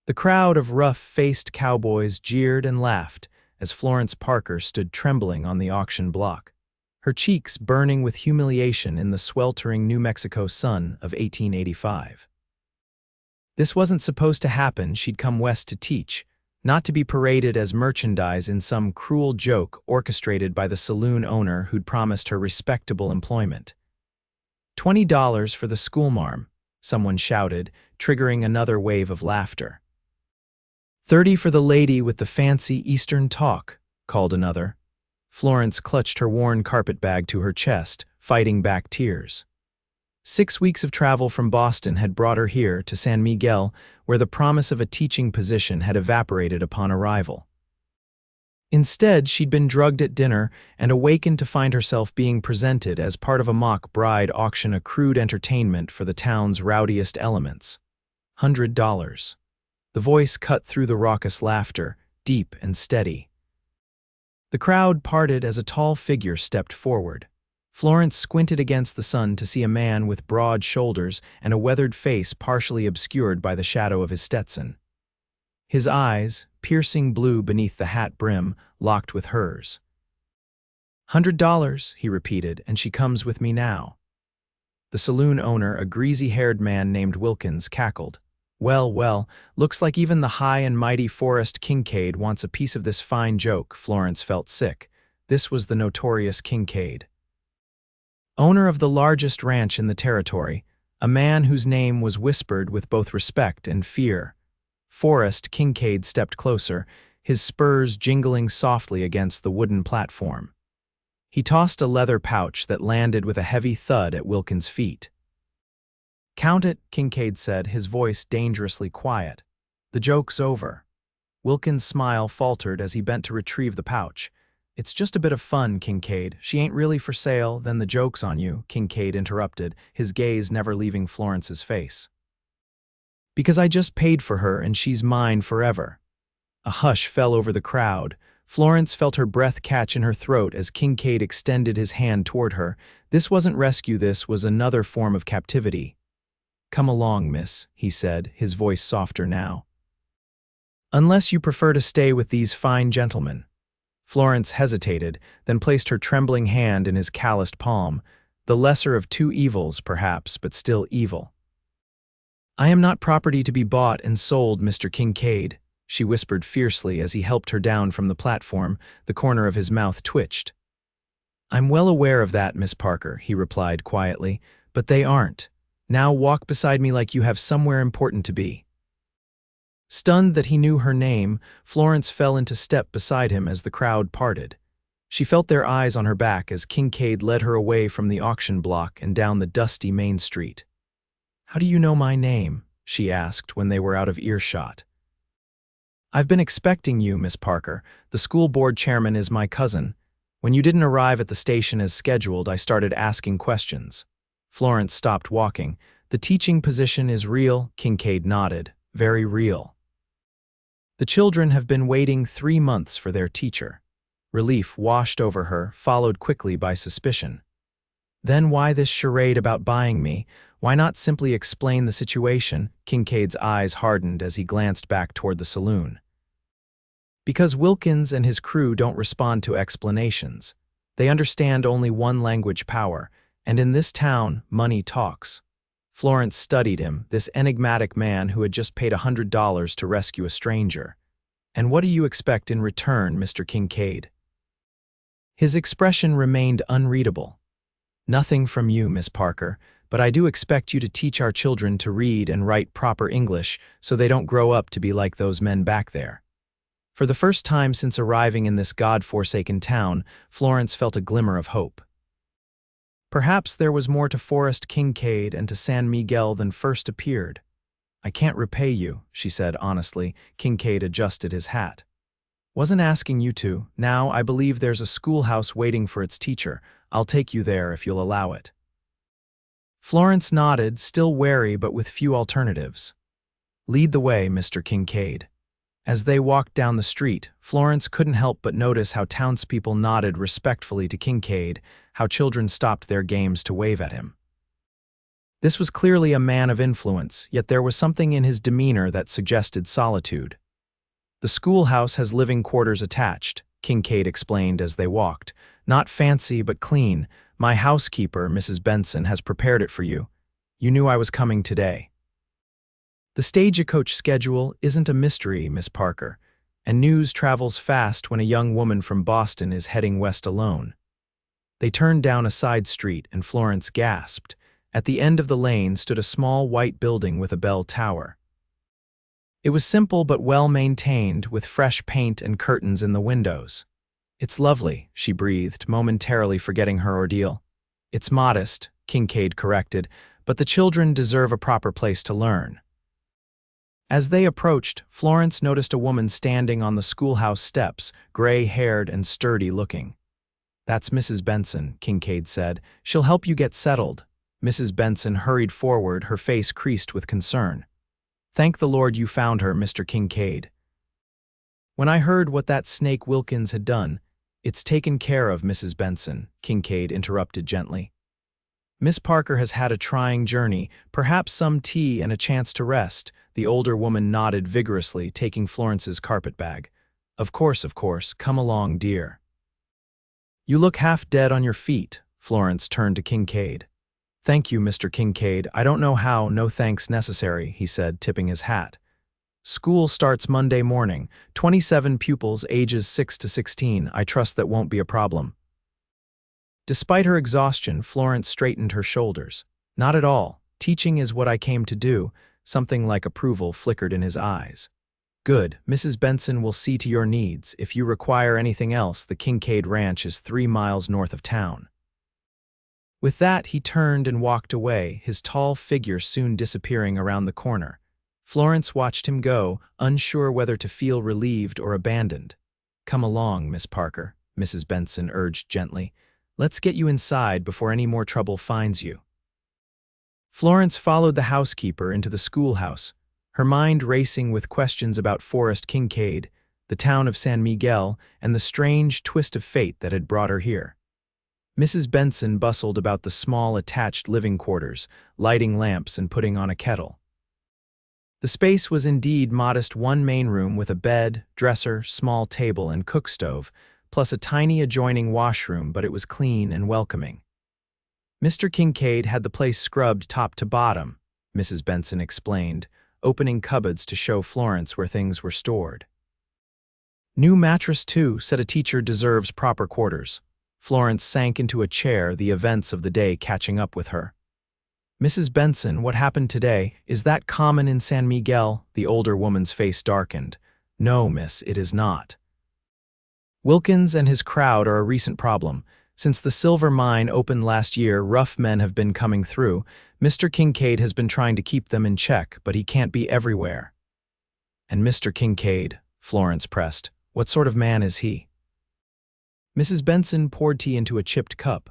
The crowd of rough-faced cowboys jeered and laughed as Florence Parker stood trembling on the auction block, her cheeks burning with humiliation in the sweltering New Mexico sun of 1885. This wasn't supposed to happen. She'd come west to teach, not to be paraded as merchandise in some cruel joke orchestrated by the saloon owner who'd promised her respectable employment. $20 for the schoolmarm, someone shouted, triggering another wave of laughter. 30 for the lady with the fancy Eastern talk, called another. Florence clutched her worn carpetbag to her chest, fighting back tears. 6 weeks of travel from Boston had brought her here to San Miguel, where the promise of a teaching position had evaporated upon arrival. Instead, she'd been drugged at dinner and awakened to find herself being presented as part of a mock bride auction, a crude entertainment for the town's rowdiest elements. $100. The voice cut through the raucous laughter, deep and steady. The crowd parted as a tall figure stepped forward. Florence squinted against the sun to see a man with broad shoulders and a weathered face partially obscured by the shadow of his Stetson. His eyes, piercing blue beneath the hat brim, locked with hers. $100, he repeated, and she comes with me now. The saloon owner, a greasy-haired man named Wilkins, cackled. Well, looks like even the high and mighty Forrest Kincaid wants a piece of this fine joke. Florence felt sick. This was the notorious Kincaid, owner of the largest ranch in the territory, a man whose name was whispered with both respect and fear. Forrest Kincaid stepped closer, his spurs jingling softly against the wooden platform. He tossed a leather pouch that landed with a heavy thud at Wilkins' feet. "Count it," Kincaid said, his voice dangerously quiet. "The joke's over." Wilkins' smile faltered as he bent to retrieve the pouch. "It's just a bit of fun, Kincaid. She ain't really for sale, then the joke's on you," Kincaid interrupted, his gaze never leaving Florence's face. "Because I just paid for her and she's mine forever." A hush fell over the crowd. Florence felt her breath catch in her throat as Kincaid extended his hand toward her. This wasn't rescue, this was another form of captivity. "Come along, miss," he said, his voice softer now. "Unless you prefer to stay with these fine gentlemen." Florence hesitated, then placed her trembling hand in his calloused palm, the lesser of two evils, perhaps, but still evil. "I am not property to be bought and sold, Mr. Kincaid," she whispered fiercely as he helped her down from the platform. The corner of his mouth twitched. "I'm well aware of that, Miss Parker," he replied quietly, "but they aren't. Now walk beside me like you have somewhere important to be." Stunned that he knew her name, Florence fell into step beside him as the crowd parted. She felt their eyes on her back as Kincaid led her away from the auction block and down the dusty main street. "How do you know my name?" she asked when they were out of earshot. "I've been expecting you, Miss Parker. The school board chairman is my cousin. When you didn't arrive at the station as scheduled, I started asking questions." Florence stopped walking. "The teaching position is real," Kincaid nodded. "Very real. The children have been waiting 3 months for their teacher." Relief washed over her, followed quickly by suspicion. "Then why this charade about buying me? Why not simply explain the situation?" Kincaid's eyes hardened as he glanced back toward the saloon. "Because Wilkins and his crew don't respond to explanations. They understand only one language: power, and in this town, money talks." Florence studied him, this enigmatic man who had just paid $100 to rescue a stranger. "And what do you expect in return, Mr. Kincaid?" His expression remained unreadable. "Nothing from you, Miss Parker, but I do expect you to teach our children to read and write proper English so they don't grow up to be like those men back there." For the first time since arriving in this God-forsaken town, Florence felt a glimmer of hope. Perhaps there was more to Forrest Kincaid and to San Miguel than first appeared. "I can't repay you," she said honestly. Kincaid adjusted his hat. "Wasn't asking you to. Now, I believe there's a schoolhouse waiting for its teacher. I'll take you there if you'll allow it." Florence nodded, still wary but with few alternatives. "Lead the way, Mr. Kincaid." As they walked down the street, Florence couldn't help but notice how townspeople nodded respectfully to Kincaid, how children stopped their games to wave at him. This was clearly a man of influence, yet there was something in his demeanor that suggested solitude. "The schoolhouse has living quarters attached," Kincaid explained as they walked. "Not fancy, but clean. My housekeeper, Mrs. Benson, has prepared it for you. You knew I was coming today." The stagecoach schedule isn't a mystery, Miss Parker, and news travels fast when a young woman from Boston is heading west alone. They turned down a side street and Florence gasped. At the end of the lane stood a small white building with a bell tower. It was simple but well-maintained, with fresh paint and curtains in the windows. "It's lovely," she breathed, momentarily forgetting her ordeal. "It's modest," Kincaid corrected, "but the children deserve a proper place to learn." As they approached, Florence noticed a woman standing on the schoolhouse steps, gray-haired and sturdy-looking. "That's Mrs. Benson," Kincaid said. "She'll help you get settled." Mrs. Benson hurried forward, her face creased with concern. "Thank the Lord you found her, Mr. Kincaid. When I heard what that snake Wilkins had done—" "It's taken care of, Mrs. Benson," Kincaid interrupted gently. "Miss Parker has had a trying journey, perhaps some tea and a chance to rest." The older woman nodded vigorously, taking Florence's carpetbag. Of course, come along, dear." "You look half dead on your feet," Florence turned to Kincaid. "Thank you, Mr. Kincaid. I don't know how, no thanks necessary," he said, tipping his hat. "School starts Monday morning. 27 pupils, ages 6 to 16. I trust that won't be a problem." Despite her exhaustion, Florence straightened her shoulders. "Not at all. Teaching is what I came to do." Something like approval flickered in his eyes. "Good. Mrs. Benson will see to your needs. If you require anything else, the Kincaid Ranch is 3 miles north of town." With that, he turned and walked away, his tall figure soon disappearing around the corner. Florence watched him go, unsure whether to feel relieved or abandoned. "Come along, Miss Parker," Mrs. Benson urged gently. "Let's get you inside before any more trouble finds you." Florence followed the housekeeper into the schoolhouse, her mind racing with questions about Forrest Kincaid, the town of San Miguel, and the strange twist of fate that had brought her here. Mrs. Benson bustled about the small attached living quarters, lighting lamps and putting on a kettle. The space was indeed modest: one main room with a bed, dresser, small table, and cook stove, plus a tiny adjoining washroom, but it was clean and welcoming. Mr. Kincaid had the place scrubbed top to bottom, Mrs. Benson explained, opening cupboards to show Florence where things were stored. "New mattress too," said a teacher deserves proper quarters. Florence sank into a chair, the events of the day catching up with her. "Mrs. Benson, what happened today, is that common in San Miguel?" The older woman's face darkened. "No, miss, it is not. Wilkins and his crowd are a recent problem. Since the silver mine opened last year, rough men have been coming through. Mr. Kincaid has been trying to keep them in check, but he can't be everywhere." "And Mr. Kincaid," Florence pressed, "what sort of man is he?" Mrs. Benson poured tea into a chipped cup.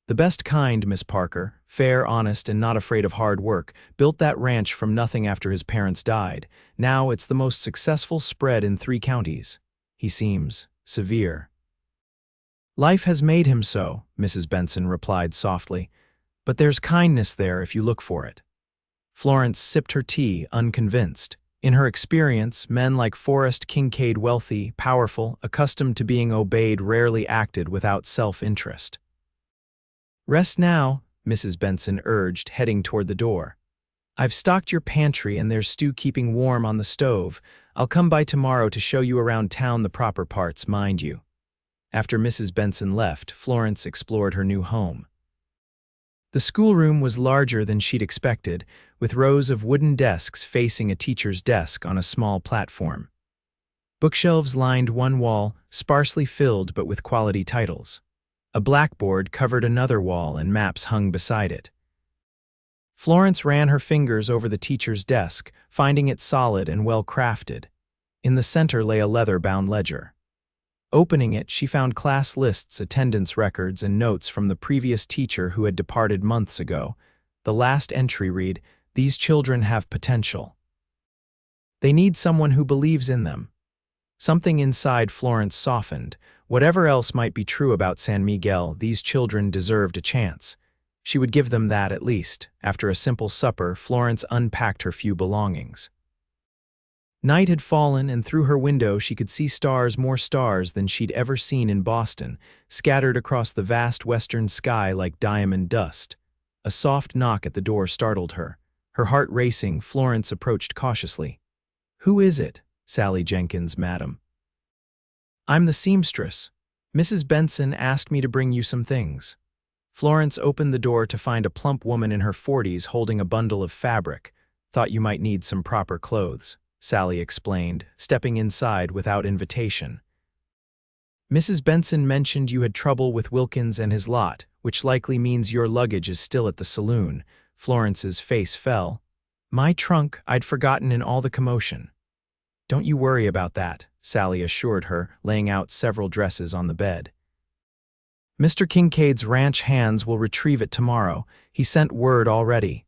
"The best kind, Miss Parker, fair, honest, and not afraid of hard work. Built that ranch from nothing after his parents died. Now it's the most successful spread in 3 counties. He seems severe." "Life has made him so," Mrs. Benson replied softly. "But there's kindness there if you look for it." Florence sipped her tea, unconvinced. In her experience, men like Forrest Kincaid, wealthy, powerful, accustomed to being obeyed, rarely acted without self-interest. "Rest now," Mrs. Benson urged, heading toward the door. "I've stocked your pantry and there's stew keeping warm on the stove. I'll come by tomorrow to show you around town, the proper parts, mind you." After Mrs. Benson left, Florence explored her new home. The schoolroom was larger than she'd expected, with rows of wooden desks facing a teacher's desk on a small platform. Bookshelves lined one wall, sparsely filled but with quality titles. A blackboard covered another wall and maps hung beside it. Florence ran her fingers over the teacher's desk, finding it solid and well-crafted. In the center lay a leather-bound ledger. Opening it, she found class lists, attendance records, and notes from the previous teacher who had departed months ago. The last entry read, "These children have potential. They need someone who believes in them." Something inside Florence softened. Whatever else might be true about San Miguel, these children deserved a chance. She would give them that at least. After a simple supper, Florence unpacked her few belongings. Night had fallen, and through her window she could see stars, more stars than she'd ever seen in Boston, scattered across the vast western sky like diamond dust. A soft knock at the door startled her. Her heart racing, Florence approached cautiously. "Who is it?" "Sally Jenkins, madam." "I'm the seamstress. Mrs. Benson asked me to bring you some things." Florence opened the door to find a plump woman in her 40s holding a bundle of fabric. "Thought you might need some proper clothes," Sally explained, stepping inside without invitation. "Mrs. Benson mentioned you had trouble with Wilkins and his lot, which likely means your luggage is still at the saloon." Florence's face fell. "My trunk, I'd forgotten in all the commotion." "Don't you worry about that," Sally assured her, laying out several dresses on the bed. "Mr. Kincaid's ranch hands will retrieve it tomorrow. He sent word already."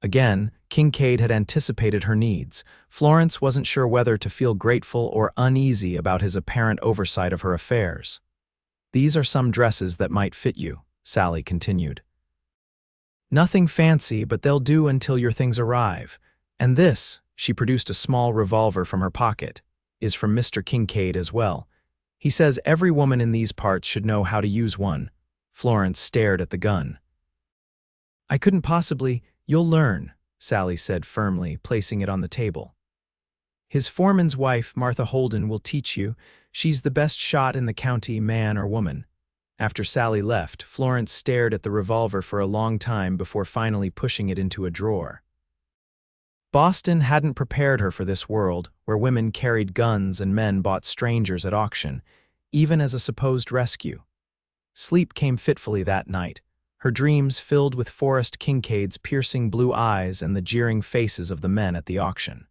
Again, Kincaid had anticipated her needs. Florence wasn't sure whether to feel grateful or uneasy about his apparent oversight of her affairs. "These are some dresses that might fit you," Sally continued. "Nothing fancy, but they'll do until your things arrive. And this," she produced a small revolver from her pocket, "is from Mr. Kincaid as well. He says every woman in these parts should know how to use one." Florence stared at the gun. "I couldn't possibly—" "You'll learn," Sally said firmly, placing it on the table. "His foreman's wife, Martha Holden, will teach you. She's the best shot in the county, man or woman." After Sally left, Florence stared at the revolver for a long time before finally pushing it into a drawer. Boston hadn't prepared her for this world, where women carried guns and men bought strangers at auction, even as a supposed rescue. Sleep came fitfully that night, her dreams filled with Forrest Kincaid's piercing blue eyes and the jeering faces of the men at the auction.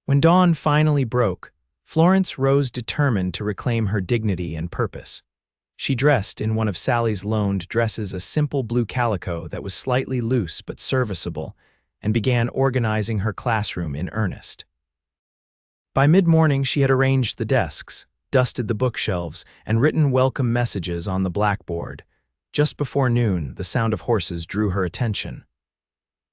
When dawn finally broke, Florence rose determined to reclaim her dignity and purpose. She dressed in one of Sally's loaned dresses, a simple blue calico that was slightly loose but serviceable, and began organizing her classroom in earnest. By mid-morning she had arranged the desks, dusted the bookshelves, and written welcome messages on the blackboard. Just before noon, the sound of horses drew her attention.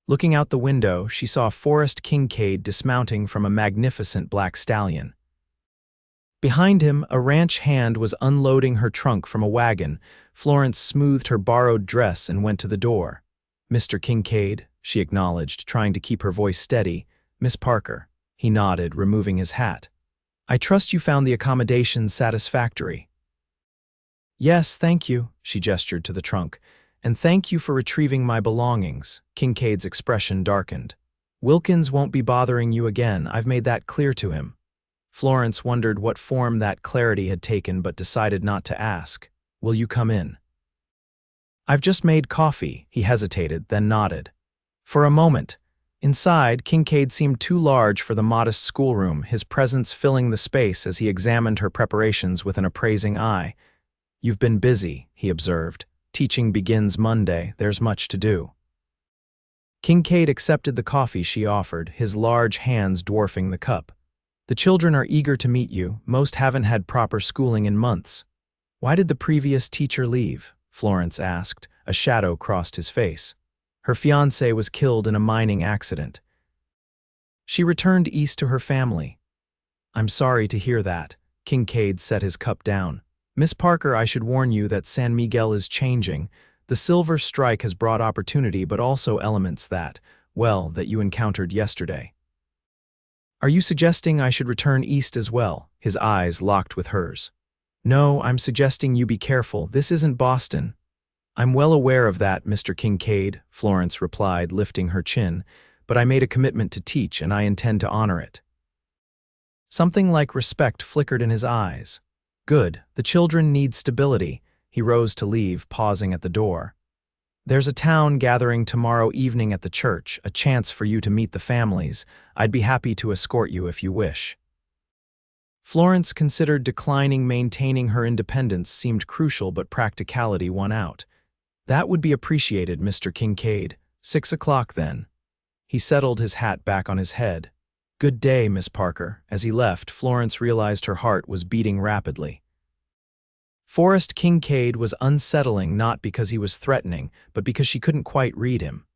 Looking out the window, she saw Forrest Kincaid dismounting from a magnificent black stallion. Behind him, a ranch hand was unloading her trunk from a wagon. Florence smoothed her borrowed dress and went to the door. "Mr. Kincaid," she acknowledged, trying to keep her voice steady. "Miss Parker." He nodded, removing his hat. "I trust you found the accommodations satisfactory." "Yes, thank you," she gestured to the trunk. "And thank you for retrieving my belongings." Kincaid's expression darkened. "Wilkins won't be bothering you again. I've made that clear to him." Florence wondered what form that clarity had taken but decided not to ask. "Will you come in?" "I've just made coffee." He hesitated, then nodded. For a moment. Inside, Kincaid seemed too large for the modest schoolroom, his presence filling the space as he examined her preparations with an appraising eye. "You've been busy," he observed. "Teaching begins Monday. There's much to do." Kincaid accepted the coffee she offered, his large hands dwarfing the cup. "The children are eager to meet you. Most haven't had proper schooling in months." "Why did the previous teacher leave?" Florence asked. A shadow crossed his face. "Her fiancé was killed in a mining accident. She returned east to her family." "I'm sorry to hear that." Kincaid set his cup down. "Miss Parker, I should warn you that San Miguel is changing. The silver strike has brought opportunity, but also elements that, well, that you encountered yesterday." "Are you suggesting I should return east as well?" His eyes locked with hers. "No, I'm suggesting you be careful. This isn't Boston." "I'm well aware of that, Mr. Kincaid," Florence replied, lifting her chin, "but I made a commitment to teach, and I intend to honor it." Something like respect flickered in his eyes. "Good. The children need stability." He rose to leave, pausing at the door. "There's a town gathering tomorrow evening at the church, a chance for you to meet the families. I'd be happy to escort you if you wish." Florence considered declining. Maintaining her independence seemed crucial, but practicality won out. "That would be appreciated, Mr. Kincaid. 6 o'clock then." He settled his hat back on his head. "Good day, Miss Parker." As he left, Florence realized her heart was beating rapidly. Forrest Kincaid was unsettling not because he was threatening, but because she couldn't quite read him.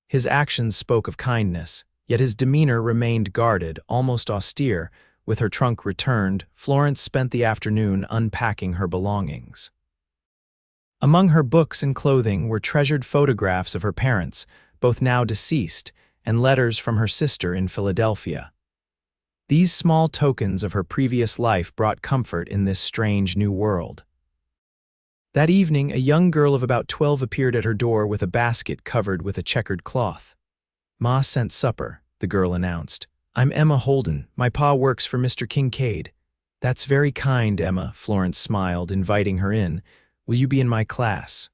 His actions spoke of kindness, yet his demeanor remained guarded, almost austere. With her trunk returned, Florence spent the afternoon unpacking her belongings. Among her books and clothing were treasured photographs of her parents, both now deceased, and letters from her sister in Philadelphia. These small tokens of her previous life brought comfort in this strange new world. That evening, a young girl of about 12 appeared at her door with a basket covered with a checkered cloth. "Ma sent supper," the girl announced. "I'm Emma Holden. My pa works for Mr. Kincaid." "That's very kind, Emma," Florence smiled, inviting her in. "Will you be in my class?"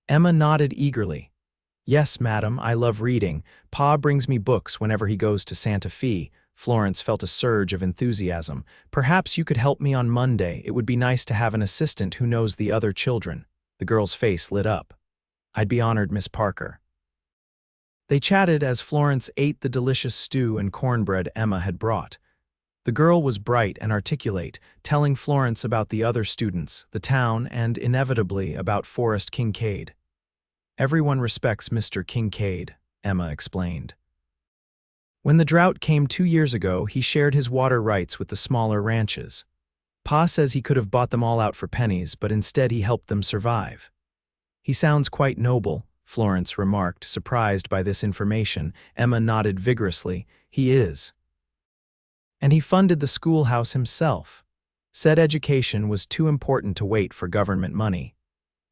Emma nodded eagerly. "Yes, madam, I love reading. Pa brings me books whenever he goes to Santa Fe." Florence felt a surge of enthusiasm. "Perhaps you could help me on Monday. It would be nice to have an assistant who knows the other children." The girl's face lit up. "I'd be honored, Miss Parker." They chatted as Florence ate the delicious stew and cornbread Emma had brought. The girl was bright and articulate, telling Florence about the other students, the town, and, inevitably, about Forrest Kincaid. "Everyone respects Mr. Kincaid," Emma explained. "When the drought came 2 years ago, he shared his water rights with the smaller ranches. Pa says he could have bought them all out for pennies, but instead he helped them survive." "He sounds quite noble," Florence remarked, surprised by this information. Emma nodded vigorously. "He is. And he funded the schoolhouse himself. Said education was too important to wait for government money."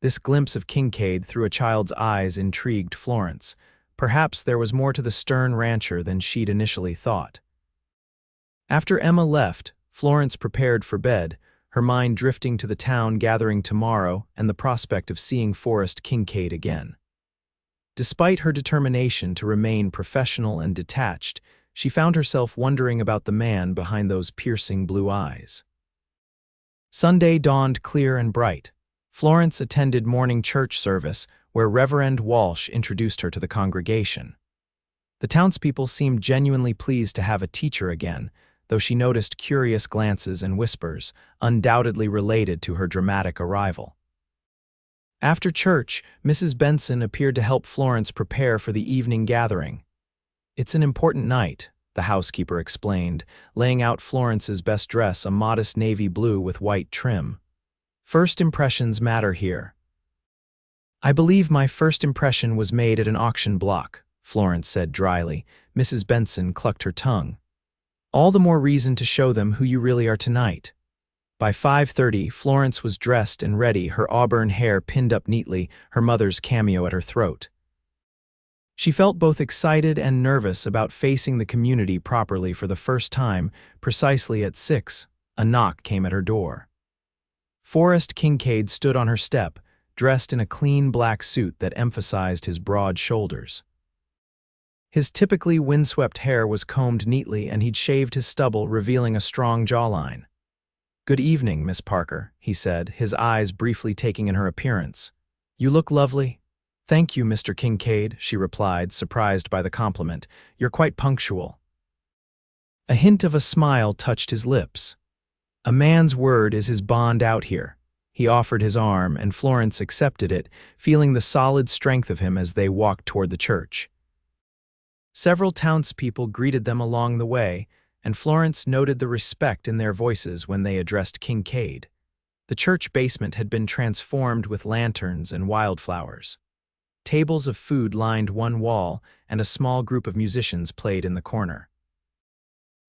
This glimpse of Kincaid through a child's eyes intrigued Florence. Perhaps there was more to the stern rancher than she'd initially thought. After Emma left, Florence prepared for bed, her mind drifting to the town gathering tomorrow and the prospect of seeing Forrest Kincaid again. Despite her determination to remain professional and detached, she found herself wondering about the man behind those piercing blue eyes. Sunday dawned clear and bright. Florence attended morning church service, where Reverend Walsh introduced her to the congregation. The townspeople seemed genuinely pleased to have a teacher again, though she noticed curious glances and whispers, undoubtedly related to her dramatic arrival. After church, Mrs. Benson appeared to help Florence prepare for the evening gathering. "It's an important night," the housekeeper explained, laying out Florence's best dress, a modest navy blue with white trim. "First impressions matter here." "I believe my first impression was made at an auction block," Florence said dryly. Mrs. Benson clucked her tongue. "All the more reason to show them who you really are tonight." By 5:30, Florence was dressed and ready, her auburn hair pinned up neatly, her mother's cameo at her throat. She felt both excited and nervous about facing the community properly for the first time. Precisely at 6, a knock came at her door. Forrest Kincaid stood on her step, dressed in a clean black suit that emphasized his broad shoulders. His typically windswept hair was combed neatly, and he'd shaved his stubble, revealing a strong jawline. "Good evening, Miss Parker," he said, his eyes briefly taking in her appearance. "You look lovely." "Thank you, Mr. Kincaid," she replied, surprised by the compliment. "You're quite punctual." A hint of a smile touched his lips. "A man's word is his bond out here." He offered his arm, and Florence accepted it, feeling the solid strength of him as they walked toward the church. Several townspeople greeted them along the way, and Florence noted the respect in their voices when they addressed Kincaid. The church basement had been transformed with lanterns and wildflowers. Tables of food lined one wall, and a small group of musicians played in the corner.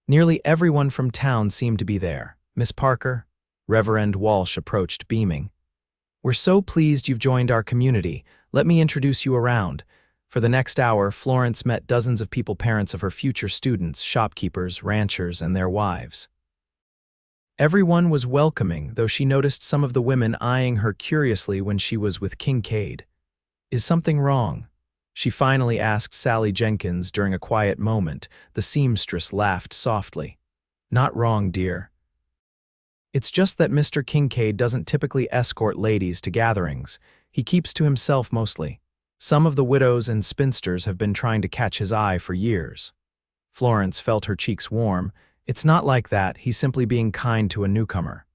Nearly everyone from town seemed to be there. "Miss Parker?" Reverend Walsh approached, beaming. "We're so pleased you've joined our community. Let me introduce you around." For the next hour, Florence met dozens of people, parents of her future students, shopkeepers, ranchers, and their wives. Everyone was welcoming, though she noticed some of the women eyeing her curiously when she was with Kincaid. "Is something wrong?" she finally asked Sally Jenkins during a quiet moment. The seamstress laughed softly. "Not wrong, dear. It's just that Mr. Kincaid doesn't typically escort ladies to gatherings. He keeps to himself mostly. Some of the widows and spinsters have been trying to catch his eye for years." Florence felt her cheeks warm. "It's not like that. He's simply being kind to a newcomer."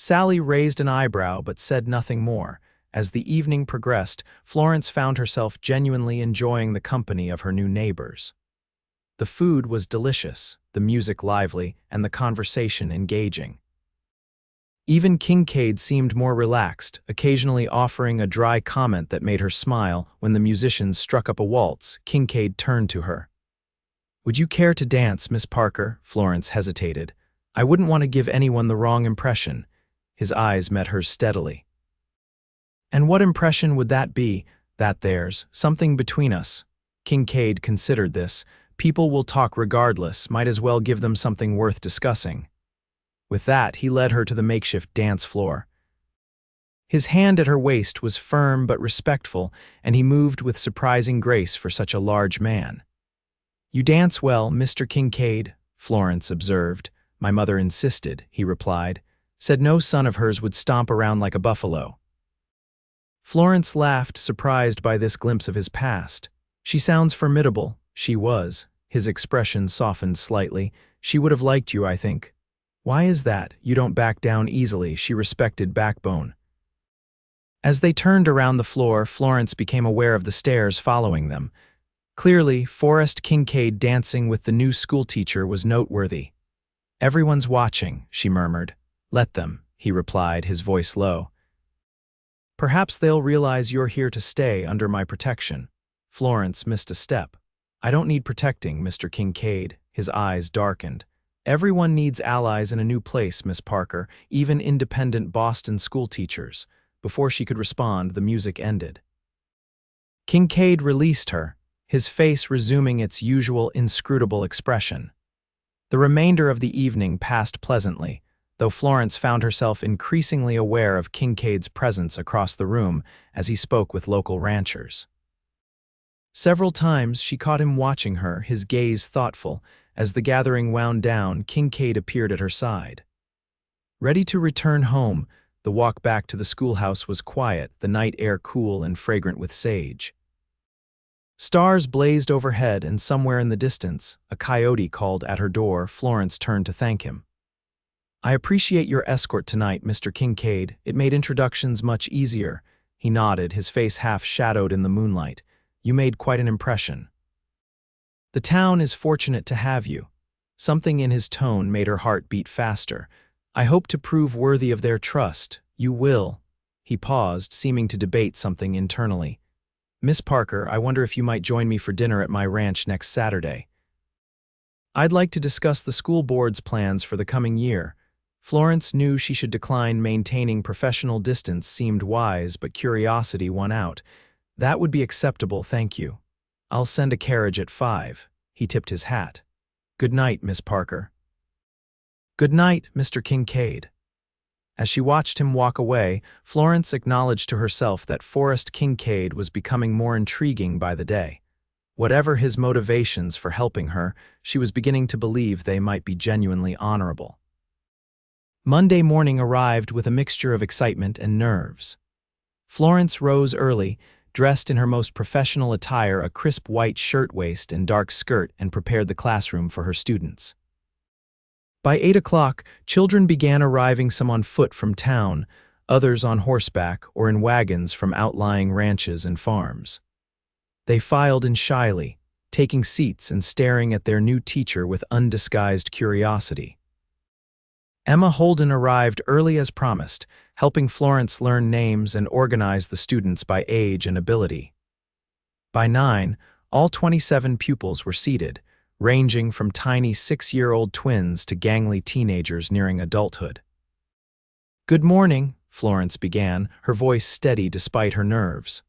Sally raised an eyebrow but said nothing more. As the evening progressed, Florence found herself genuinely enjoying the company of her new neighbors. The food was delicious, the music lively, and the conversation engaging. Even Kincaid seemed more relaxed, occasionally offering a dry comment that made her smile. When the musicians struck up a waltz, Kincaid turned to her. "Would you care to dance, Miss Parker?" Florence hesitated. "I wouldn't want to give anyone the wrong impression." His eyes met hers steadily. "And what impression would that be? That there's something between us?" Kincaid considered this. "People will talk regardless, might as well give them something worth discussing." With that, he led her to the makeshift dance floor. His hand at her waist was firm but respectful, and he moved with surprising grace for such a large man. "You dance well, Mr. Kincaid," Florence observed. "My mother insisted," he replied. "Said no son of hers would stomp around like a buffalo." Florence laughed, surprised by this glimpse of his past. "She sounds formidable." She was. His expression softened slightly. "She would have liked you, I think." "Why is that? You don't back down easily." She respected backbone. As they turned around the floor, Florence became aware of the stairs following them. Clearly, Forrest Kincaid dancing with the new schoolteacher was noteworthy. "Everyone's watching," she murmured. "Let them," he replied, his voice low. "Perhaps they'll realize you're here to stay under my protection." Florence missed a step. "I don't need protecting, Mr. Kincaid." His eyes darkened. "Everyone needs allies in a new place, Miss Parker, even independent Boston schoolteachers." Before she could respond, the music ended. Kincaid released her, his face resuming its usual inscrutable expression. The remainder of the evening passed pleasantly, though Florence found herself increasingly aware of Kincaid's presence across the room as he spoke with local ranchers. Several times she caught him watching her, his gaze thoughtful. As the gathering wound down, Kincaid appeared at her side. Ready to return home, the walk back to the schoolhouse was quiet, the night air cool and fragrant with sage. Stars blazed overhead, and somewhere in the distance, a coyote called at her door. Florence turned to thank him. "I appreciate your escort tonight, Mr. Kincaid. It made introductions much easier." He nodded, his face half shadowed in the moonlight. "You made quite an impression." "The town is fortunate to have you." Something in his tone made her heart beat faster. "I hope to prove worthy of their trust." "You will." He paused, seeming to debate something internally. "Miss Parker, I wonder if you might join me for dinner at my ranch next Saturday. I'd like to discuss the school board's plans for the coming year." Florence knew she should decline. Maintaining professional distance seemed wise, but curiosity won out. "That would be acceptable, thank you. I'll send a carriage at 5. He tipped his hat. "Good night, Miss Parker." "Good night, Mr. Kincaid." As she watched him walk away, Florence acknowledged to herself that Forrest Kincaid was becoming more intriguing by the day. Whatever his motivations for helping her, she was beginning to believe they might be genuinely honorable. Monday morning arrived with a mixture of excitement and nerves. Florence rose early, dressed in her most professional attire, a crisp white shirtwaist and dark skirt, and prepared the classroom for her students. By 8 o'clock, children began arriving, some on foot from town, others on horseback or in wagons from outlying ranches and farms. They filed in shyly, taking seats and staring at their new teacher with undisguised curiosity. Emma Holden arrived early as promised, helping Florence learn names and organize the students by age and ability. By 9, all 27 pupils were seated, ranging from tiny 6-year-old twins to gangly teenagers nearing adulthood. "Good morning," Florence began, her voice steady despite her nerves.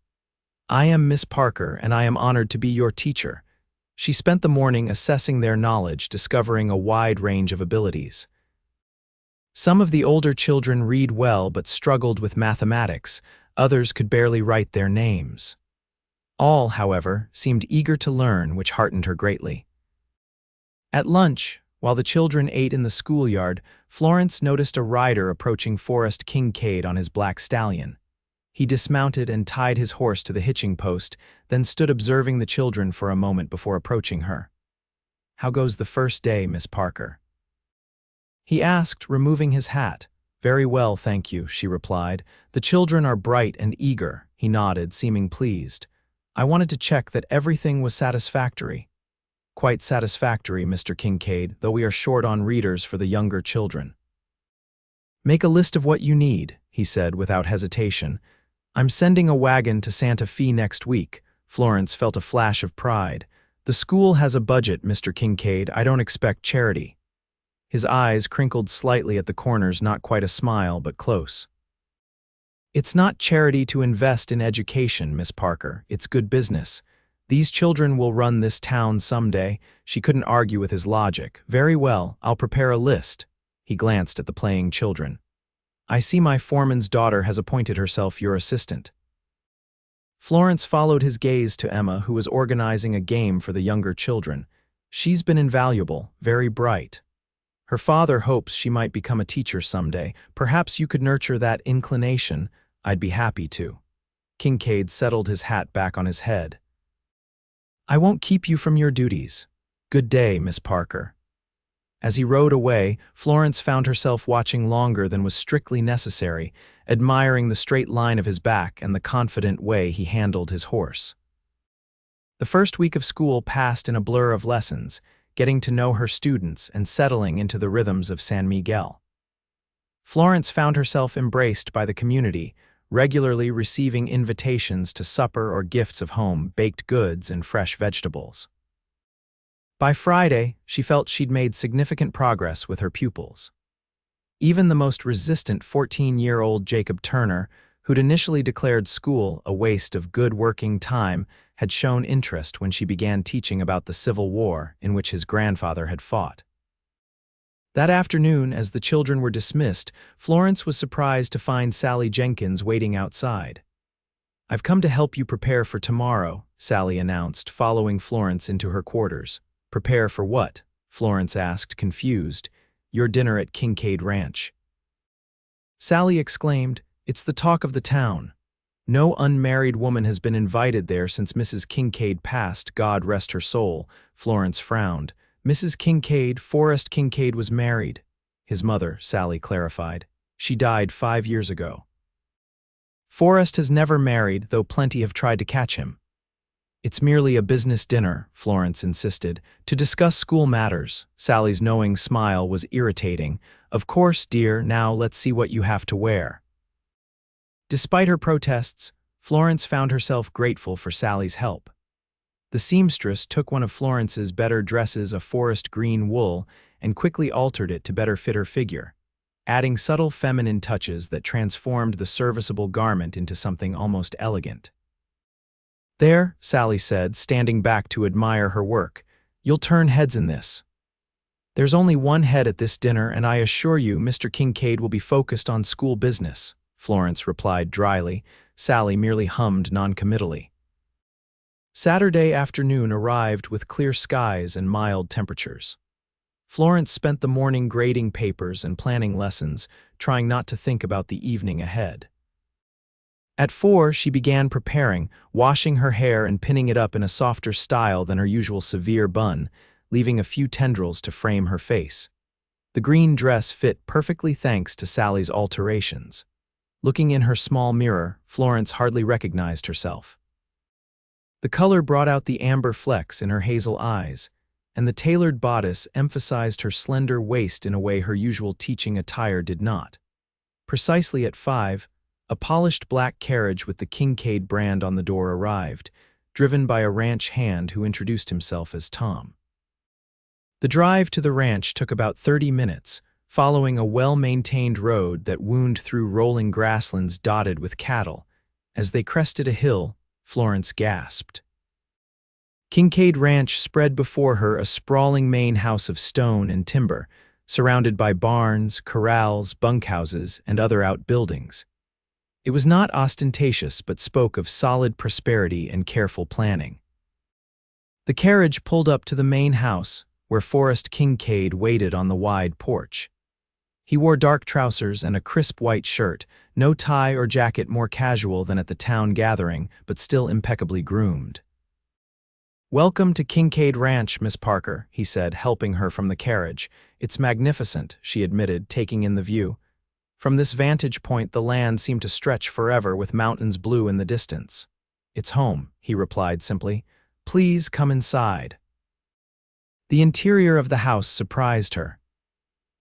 "I am Miss Parker, and I am honored to be your teacher." She spent the morning assessing their knowledge, discovering a wide range of abilities. Some of the older children read well but struggled with mathematics, others could barely write their names. All, however, seemed eager to learn, which heartened her greatly. At lunch, while the children ate in the schoolyard, Florence noticed a rider approaching Forrest Kincaid on his black stallion. He dismounted and tied his horse to the hitching post, then stood observing the children for a moment before approaching her. "How goes the first day, Miss Parker?" he asked, removing his hat. Very well, thank you, she replied. The children are bright and eager, he nodded, seeming pleased. I wanted to check that everything was satisfactory. Quite satisfactory, Mr. Kincaid, though we are short on readers for the younger children. Make a list of what you need, he said without hesitation. I'm sending a wagon to Santa Fe next week. Florence felt a flash of pride. The school has a budget, Mr. Kincaid. I don't expect charity. His eyes crinkled slightly at the corners, not quite a smile, but close. It's not charity to invest in education, Miss Parker. It's good business. These children will run this town someday. She couldn't argue with his logic. Very well, I'll prepare a list. He glanced at the playing children. I see my foreman's daughter has appointed herself your assistant. Florence followed his gaze to Emma, who was organizing a game for the younger children. She's been invaluable, very bright. Her father hopes she might become a teacher someday. Perhaps you could nurture that inclination. I'd be happy to. Kincaid settled his hat back on his head. I won't keep you from your duties. Good day, Miss Parker. As he rode away, Florence found herself watching longer than was strictly necessary, admiring the straight line of his back and the confident way he handled his horse. The first week of school passed in a blur of lessons, getting to know her students and settling into the rhythms of San Miguel. Florence found herself embraced by the community, regularly receiving invitations to supper or gifts of home, baked goods and fresh vegetables. By Friday, she felt she'd made significant progress with her pupils. Even the most resistant 14-year-old Jacob Turner, who'd initially declared school a waste of good working time, had shown interest when she began teaching about the Civil War in which his grandfather had fought. That afternoon, as the children were dismissed, Florence was surprised to find Sally Jenkins waiting outside. I've come to help you prepare for tomorrow, Sally announced, following Florence into her quarters. Prepare for what? Florence asked, confused. Your dinner at Kincaid Ranch. Sally exclaimed, It's the talk of the town. No unmarried woman has been invited there since Mrs. Kincaid passed, God rest her soul. Florence frowned. Mrs. Kincaid, Forrest Kincaid, was married. His mother, Sally clarified. She died 5 years ago. Forrest has never married, though plenty have tried to catch him. It's merely a business dinner, Florence insisted, to discuss school matters. Sally's knowing smile was irritating. Of course, dear, now let's see what you have to wear. Despite her protests, Florence found herself grateful for Sally's help. The seamstress took one of Florence's better dresses of forest green wool and quickly altered it to better fit her figure, adding subtle feminine touches that transformed the serviceable garment into something almost elegant. There, Sally said, standing back to admire her work. You'll turn heads in this. There's only one head at this dinner, and I assure you Mr. Kincaid will be focused on school business, Florence replied dryly. Sally merely hummed noncommittally. Saturday afternoon arrived with clear skies and mild temperatures. Florence spent the morning grading papers and planning lessons, trying not to think about the evening ahead. At 4, she began preparing, washing her hair and pinning it up in a softer style than her usual severe bun, leaving a few tendrils to frame her face. The green dress fit perfectly thanks to Sally's alterations. Looking in her small mirror, Florence hardly recognized herself. The color brought out the amber flecks in her hazel eyes, and the tailored bodice emphasized her slender waist in a way her usual teaching attire did not. Precisely at 5, a polished black carriage with the Kincaid brand on the door arrived, driven by a ranch hand who introduced himself as Tom. The drive to the ranch took about 30 minutes, following a well-maintained road that wound through rolling grasslands dotted with cattle. As they crested a hill, Florence gasped. Kincaid Ranch spread before her, a sprawling main house of stone and timber, surrounded by barns, corrals, bunkhouses, and other outbuildings. It was not ostentatious, but spoke of solid prosperity and careful planning. The carriage pulled up to the main house, where Forrest Kincaid waited on the wide porch. He wore dark trousers and a crisp white shirt, no tie or jacket, more casual than at the town gathering, but still impeccably groomed. "Welcome to Kincaid Ranch, Miss Parker," he said, helping her from the carriage. "It's magnificent," she admitted, taking in the view. From this vantage point, the land seemed to stretch forever with mountains blue in the distance. "It's home," he replied simply. "Please come inside." The interior of the house surprised her.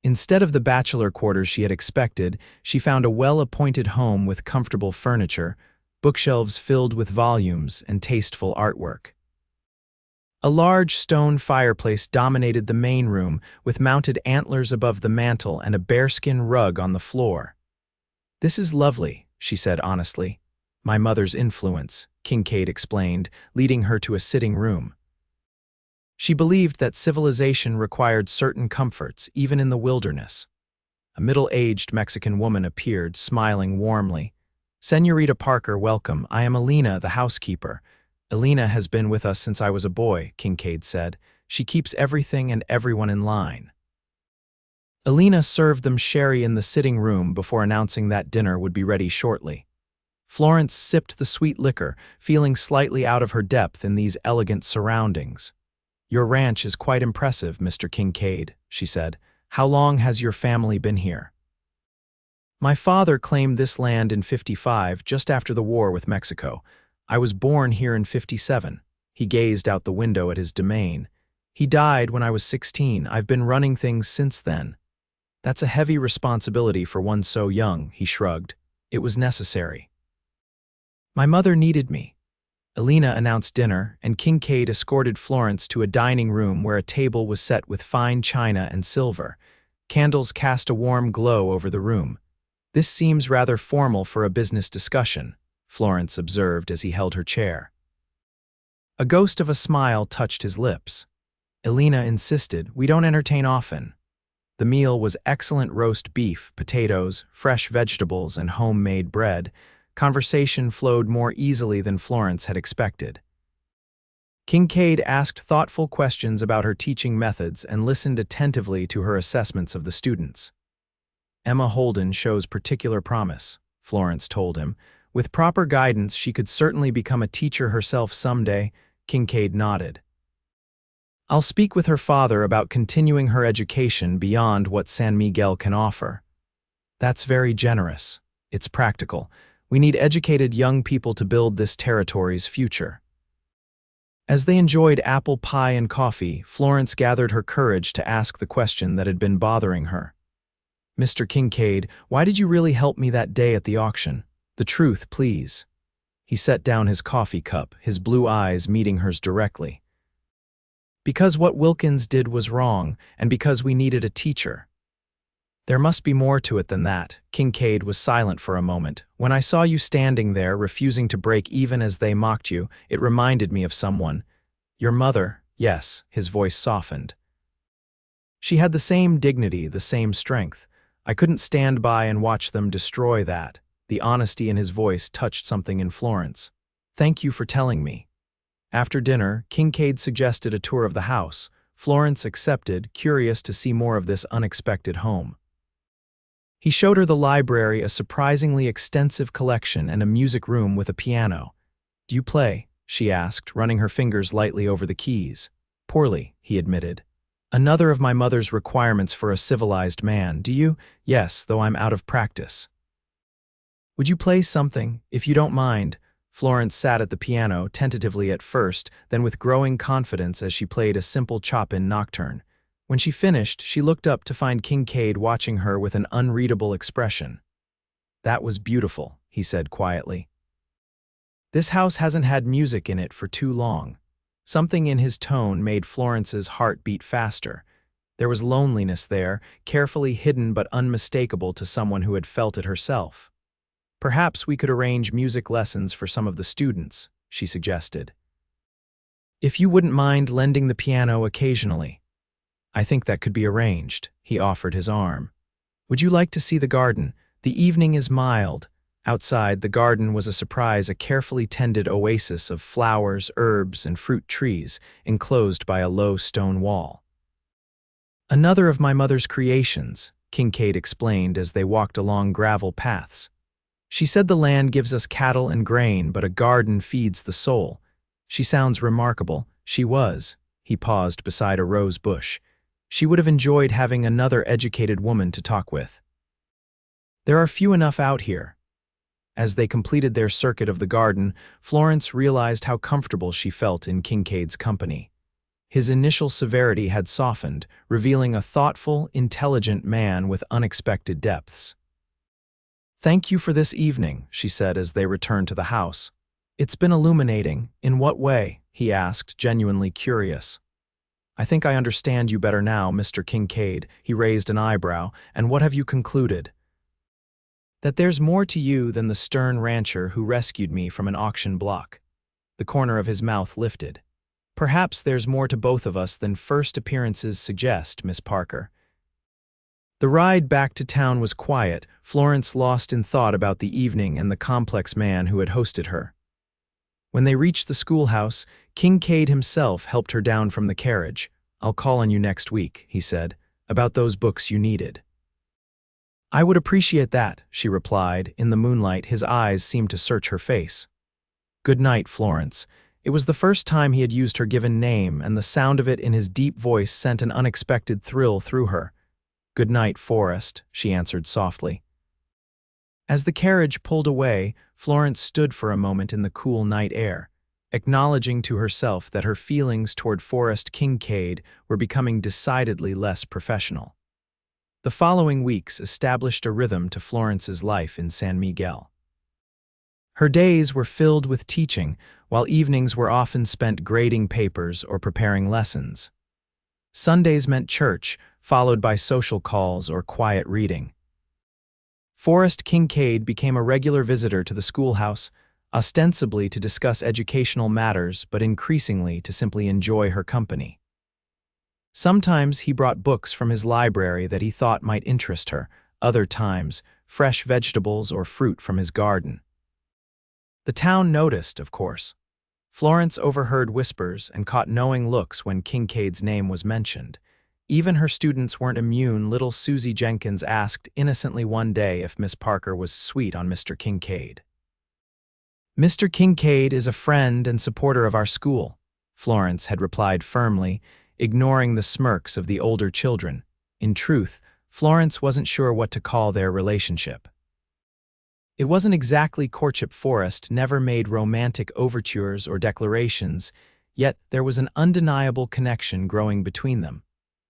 Instead of the bachelor quarters she had expected, she found a well-appointed home with comfortable furniture, bookshelves filled with volumes, and tasteful artwork. A large stone fireplace dominated the main room, with mounted antlers above the mantel and a bearskin rug on the floor. "This is lovely," she said honestly. "My mother's influence," Kincaid explained, leading her to a sitting room. She believed that civilization required certain comforts, even in the wilderness. A middle-aged Mexican woman appeared, smiling warmly. "Señorita Parker, welcome. I am Alina, the housekeeper." "Alina has been with us since I was a boy," Kincaid said. "She keeps everything and everyone in line." Alina served them sherry in the sitting room before announcing that dinner would be ready shortly. Florence sipped the sweet liquor, feeling slightly out of her depth in these elegant surroundings. "Your ranch is quite impressive, Mr. Kincaid," she said. "How long has your family been here?" "My father claimed this land in '55, just after the war with Mexico. I was born here in '57. He gazed out the window at his domain. "He died when I was 16. I've been running things since then." "That's a heavy responsibility for one so young," he shrugged. "It was necessary." "My mother needed me." Alina announced dinner, and Kincaid escorted Florence to a dining room where a table was set with fine china and silver. Candles cast a warm glow over the room. "This seems rather formal for a business discussion," Florence observed as he held her chair. A ghost of a smile touched his lips. Alina insisted, "We don't entertain often." The meal was excellent roast beef, potatoes, fresh vegetables, and homemade bread. Conversation flowed more easily than Florence had expected. Kincaid asked thoughtful questions about her teaching methods and listened attentively to her assessments of the students. "Emma Holden shows particular promise," Florence told him. "With proper guidance, she could certainly become a teacher herself someday." Kincaid nodded. "I'll speak with her father about continuing her education beyond what San Miguel can offer." "That's very generous. It's practical. We need educated young people to build this territory's future." As they enjoyed apple pie and coffee, Florence gathered her courage to ask the question that had been bothering her. "Mr. Kincaid, why did you really help me that day at the auction? The truth, please." He set down his coffee cup, his blue eyes meeting hers directly. "Because what Wilkins did was wrong, and because we needed a teacher." "There must be more to it than that." Kincaid was silent for a moment. "When I saw you standing there, refusing to break even as they mocked you, it reminded me of someone." "Your mother." "Yes," his voice softened. "She had the same dignity, the same strength. I couldn't stand by and watch them destroy that." The honesty in his voice touched something in Florence. "Thank you for telling me." After dinner, Kincaid suggested a tour of the house. Florence accepted, curious to see more of this unexpected home. He showed her the library, a surprisingly extensive collection, and a music room with a piano. "Do you play?" she asked, running her fingers lightly over the keys. "Poorly," he admitted. "Another of my mother's requirements for a civilized man. Do you?" "Yes, though I'm out of practice." "Would you play something, if you don't mind?" Florence sat at the piano, tentatively at first, then with growing confidence as she played a simple Chopin nocturne. When she finished, she looked up to find Kincaid watching her with an unreadable expression. "That was beautiful," he said quietly. "This house hasn't had music in it for too long." Something in his tone made Florence's heart beat faster. There was loneliness there, carefully hidden but unmistakable to someone who had felt it herself. "Perhaps we could arrange music lessons for some of the students," she suggested. "If you wouldn't mind lending the piano occasionally." "I think that could be arranged." He offered his arm. "Would you like to see the garden? The evening is mild." Outside, the garden was a surprise, a carefully tended oasis of flowers, herbs, and fruit trees, enclosed by a low stone wall. "Another of my mother's creations," Kincaid explained as they walked along gravel paths. "She said the land gives us cattle and grain, but a garden feeds the soul." "She sounds remarkable." She was. He paused beside a rose bush. She would have enjoyed having another educated woman to talk with. There are few enough out here. As they completed their circuit of the garden, Florence realized how comfortable she felt in Kincaid's company. His initial severity had softened, revealing a thoughtful, intelligent man with unexpected depths. "Thank you for this evening," she said as they returned to the house. "It's been illuminating. In what way?" he asked, genuinely curious. "I think I understand you better now, Mr. Kincaid." He raised an eyebrow. "And what have you concluded?" "That there's more to you than the stern rancher who rescued me from an auction block." The corner of his mouth lifted. "Perhaps there's more to both of us than first appearances suggest, Miss Parker." The ride back to town was quiet, Florence lost in thought about the evening and the complex man who had hosted her. When they reached the schoolhouse, Kincaid himself helped her down from the carriage. "I'll call on you next week," he said, "about those books you needed." "I would appreciate that," she replied. In the moonlight, his eyes seemed to search her face. "Good night, Florence." It was the first time he had used her given name, and the sound of it in his deep voice sent an unexpected thrill through her. "Good night, Forrest," she answered softly. As the carriage pulled away, Florence stood for a moment in the cool night air, acknowledging to herself that her feelings toward Forrest Kincaid were becoming decidedly less professional. The following weeks established a rhythm to Florence's life in San Miguel. Her days were filled with teaching, while evenings were often spent grading papers or preparing lessons. Sundays meant church, followed by social calls or quiet reading. Forrest Kincaid became a regular visitor to the schoolhouse, ostensibly to discuss educational matters, but increasingly to simply enjoy her company. Sometimes he brought books from his library that he thought might interest her, other times, fresh vegetables or fruit from his garden. The town noticed, of course. Florence overheard whispers and caught knowing looks when Kincaid's name was mentioned. Even her students weren't immune. Little Susie Jenkins asked innocently one day if Miss Parker was sweet on Mr. Kincaid. "Mr. Kincaid is a friend and supporter of our school," Florence had replied firmly, ignoring the smirks of the older children. In truth, Florence wasn't sure what to call their relationship. It wasn't exactly courtship. Forrest never made romantic overtures or declarations, yet there was an undeniable connection growing between them,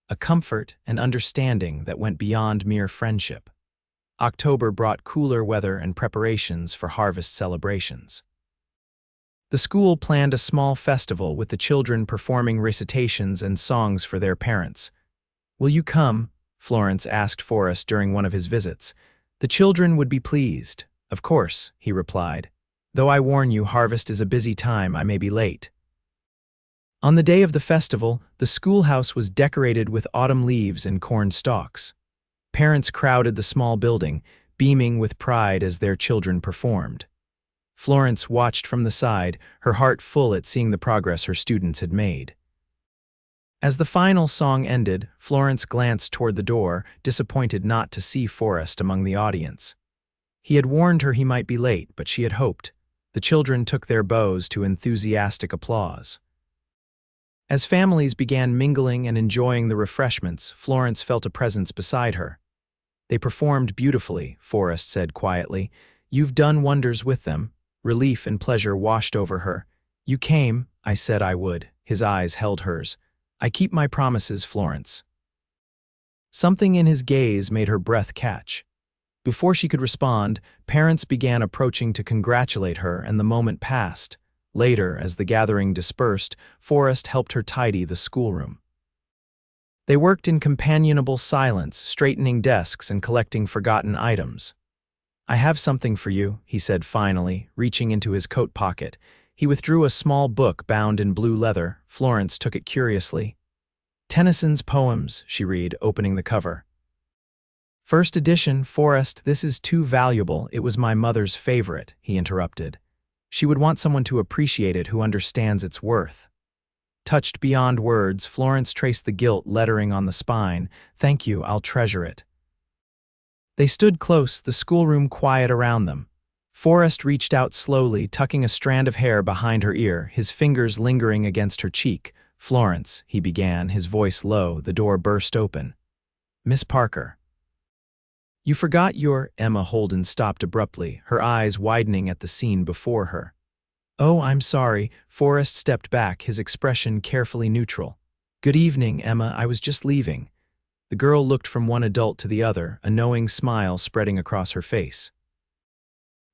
a comfort and understanding that went beyond mere friendship. October brought cooler weather and preparations for harvest celebrations. The school planned a small festival with the children performing recitations and songs for their parents. "Will you come?" Florence asked Forrest during one of his visits. "The children would be pleased." "Of course," he replied. "Though I warn you, harvest is a busy time. I may be late." On the day of the festival, the schoolhouse was decorated with autumn leaves and corn stalks. Parents crowded the small building, beaming with pride as their children performed. Florence watched from the side, her heart full at seeing the progress her students had made. As the final song ended, Florence glanced toward the door, disappointed not to see Forrest among the audience. He had warned her he might be late, but she had hoped. The children took their bows to enthusiastic applause. As families began mingling and enjoying the refreshments, Florence felt a presence beside her. "They performed beautifully," Forrest said quietly. "You've done wonders with them." Relief and pleasure washed over her. "You came, I said I would." His eyes held hers. "I keep my promises, Florence." Something in his gaze made her breath catch. Before she could respond, parents began approaching to congratulate her, and the moment passed. Later, as the gathering dispersed, Forrest helped her tidy the schoolroom. They worked in companionable silence, straightening desks and collecting forgotten items. "I have something for you," he said finally, reaching into his coat pocket. He withdrew a small book bound in blue leather. Florence took it curiously. "Tennyson's Poems," she read, opening the cover. "First edition, Forrest, this is too valuable. It was my mother's favorite," he interrupted. "She would want someone to appreciate it who understands its worth." Touched beyond words, Florence traced the gilt lettering on the spine. "Thank you, I'll treasure it." They stood close, the schoolroom quiet around them. Forrest reached out slowly, tucking a strand of hair behind her ear, his fingers lingering against her cheek. "Florence," he began, his voice low. The door burst open. "Miss Parker." You forgot your— Emma Holden stopped abruptly, her eyes widening at the scene before her. Oh, I'm sorry. Forrest stepped back, his expression carefully neutral. Good evening, Emma, I was just leaving. The girl looked from one adult to the other, a knowing smile spreading across her face.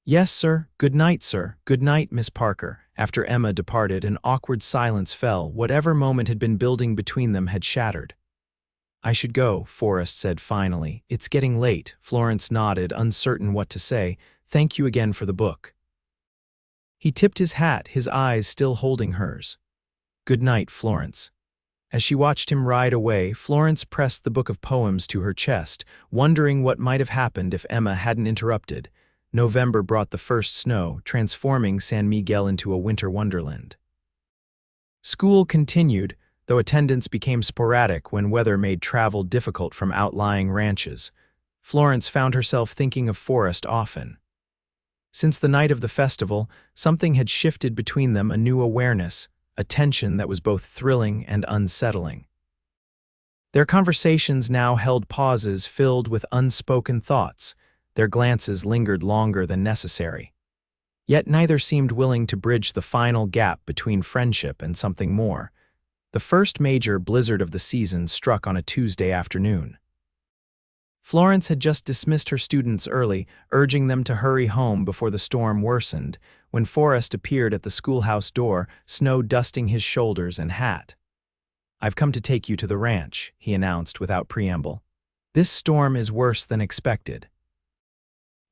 Yes, sir. Good night, sir. Good night, Miss Parker. After Emma departed, an awkward silence fell. Whatever moment had been building between them had shattered. I should go, Forrest said finally. It's getting late. Florence nodded, uncertain what to say. Thank you again for the book. He tipped his hat, his eyes still holding hers. Good night, Florence. As she watched him ride away, Florence pressed the book of poems to her chest, wondering what might have happened if Emma hadn't interrupted. November brought the first snow, transforming San Miguel into a winter wonderland. School continued, though attendance became sporadic when weather made travel difficult from outlying ranches. Florence found herself thinking of Forrest often. Since the night of the festival, something had shifted between them, a new awareness, a tension that was both thrilling and unsettling. Their conversations now held pauses filled with unspoken thoughts. Their glances lingered longer than necessary. Yet neither seemed willing to bridge the final gap between friendship and something more. The first major blizzard of the season struck on a Tuesday afternoon. Florence had just dismissed her students early, urging them to hurry home before the storm worsened, when Forrest appeared at the schoolhouse door, snow dusting his shoulders and hat. I've come to take you to the ranch, he announced without preamble. This storm is worse than expected.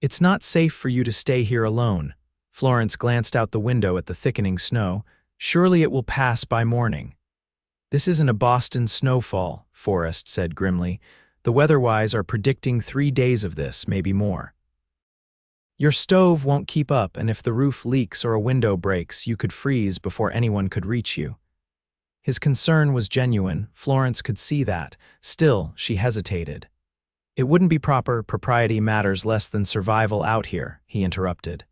It's not safe for you to stay here alone. Florence glanced out the window at the thickening snow. Surely it will pass by morning. This isn't a Boston snowfall, Forrest said grimly. The weatherwise are predicting 3 days of this, maybe more. Your stove won't keep up, and if the roof leaks or a window breaks, you could freeze before anyone could reach you. His concern was genuine, Florence could see that. Still, she hesitated. It wouldn't be proper, propriety matters less than survival out here, he interrupted.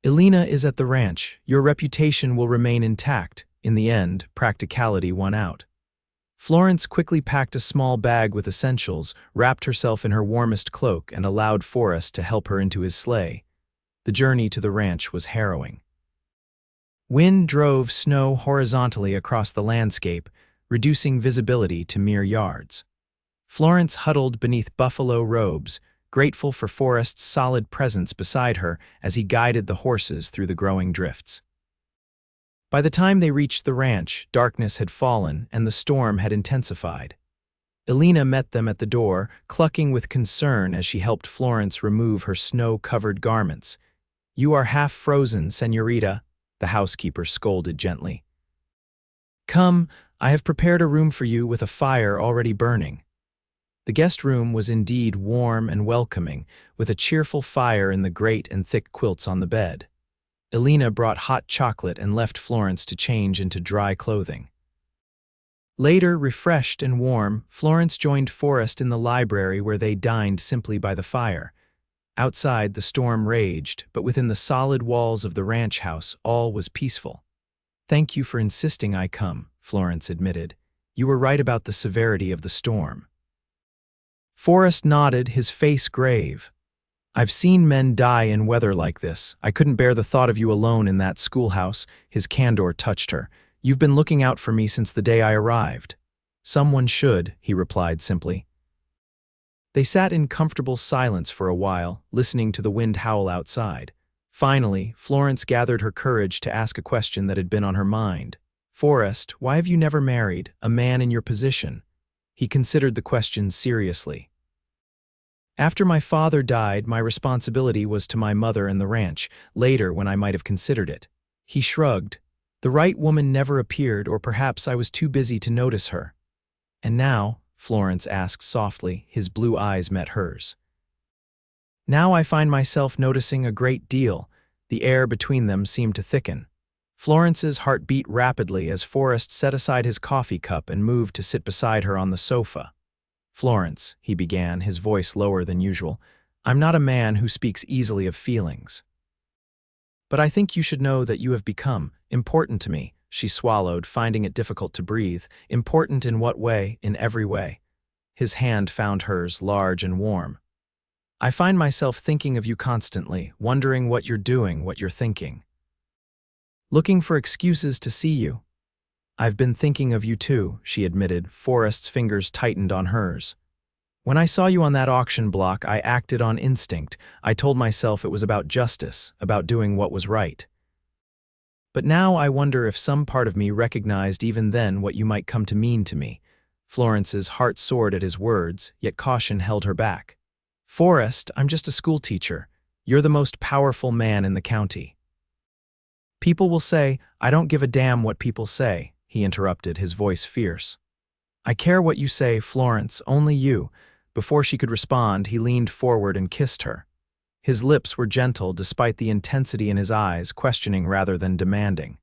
Elena is at the ranch. Your reputation will remain intact. In the end, practicality won out. Florence quickly packed a small bag with essentials, wrapped herself in her warmest cloak, and allowed Forrest to help her into his sleigh. The journey to the ranch was harrowing. Wind drove snow horizontally across the landscape, reducing visibility to mere yards. Florence huddled beneath buffalo robes, grateful for Forrest's solid presence beside her as he guided the horses through the growing drifts. By the time they reached the ranch, darkness had fallen and the storm had intensified. Elena met them at the door, clucking with concern as she helped Florence remove her snow-covered garments. You are half frozen, señorita, the housekeeper scolded gently. Come, I have prepared a room for you with a fire already burning. The guest room was indeed warm and welcoming, with a cheerful fire in the grate and thick quilts on the bed. Elena brought hot chocolate and left Florence to change into dry clothing. Later, refreshed and warm, Florence joined Forrest in the library where they dined simply by the fire. Outside, the storm raged, but within the solid walls of the ranch house, all was peaceful. Thank you for insisting I come, Florence admitted. You were right about the severity of the storm. Forrest nodded, his face grave. I've seen men die in weather like this. I couldn't bear the thought of you alone in that schoolhouse. His candor touched her. You've been looking out for me since the day I arrived. Someone should, he replied simply. They sat in comfortable silence for a while, listening to the wind howl outside. Finally, Florence gathered her courage to ask a question that had been on her mind. Forrest, why have you never married a man in your position? He considered the question seriously. After my father died, my responsibility was to my mother and the ranch, later when I might have considered it. He shrugged. The right woman never appeared, or perhaps I was too busy to notice her. And now, Florence asked softly, his blue eyes met hers. Now I find myself noticing a great deal. The air between them seemed to thicken. Florence's heart beat rapidly as Forrest set aside his coffee cup and moved to sit beside her on the sofa. Florence, he began, his voice lower than usual, I'm not a man who speaks easily of feelings. But I think you should know that you have become important to me, she swallowed, finding it difficult to breathe. Important in what way? In every way. His hand found hers, large and warm. I find myself thinking of you constantly, wondering what you're doing, what you're thinking. Looking for excuses to see you. I've been thinking of you too, she admitted, Forrest's fingers tightened on hers. When I saw you on that auction block, I acted on instinct. I told myself it was about justice, about doing what was right. But now I wonder if some part of me recognized even then what you might come to mean to me. Florence's heart soared at his words, yet caution held her back. Forrest, I'm just a schoolteacher. You're the most powerful man in the county. People will say, I don't give a damn what people say, he interrupted, his voice fierce. I care what you say, Florence, only you. Before she could respond, he leaned forward and kissed her. His lips were gentle despite the intensity in his eyes, questioning rather than demanding.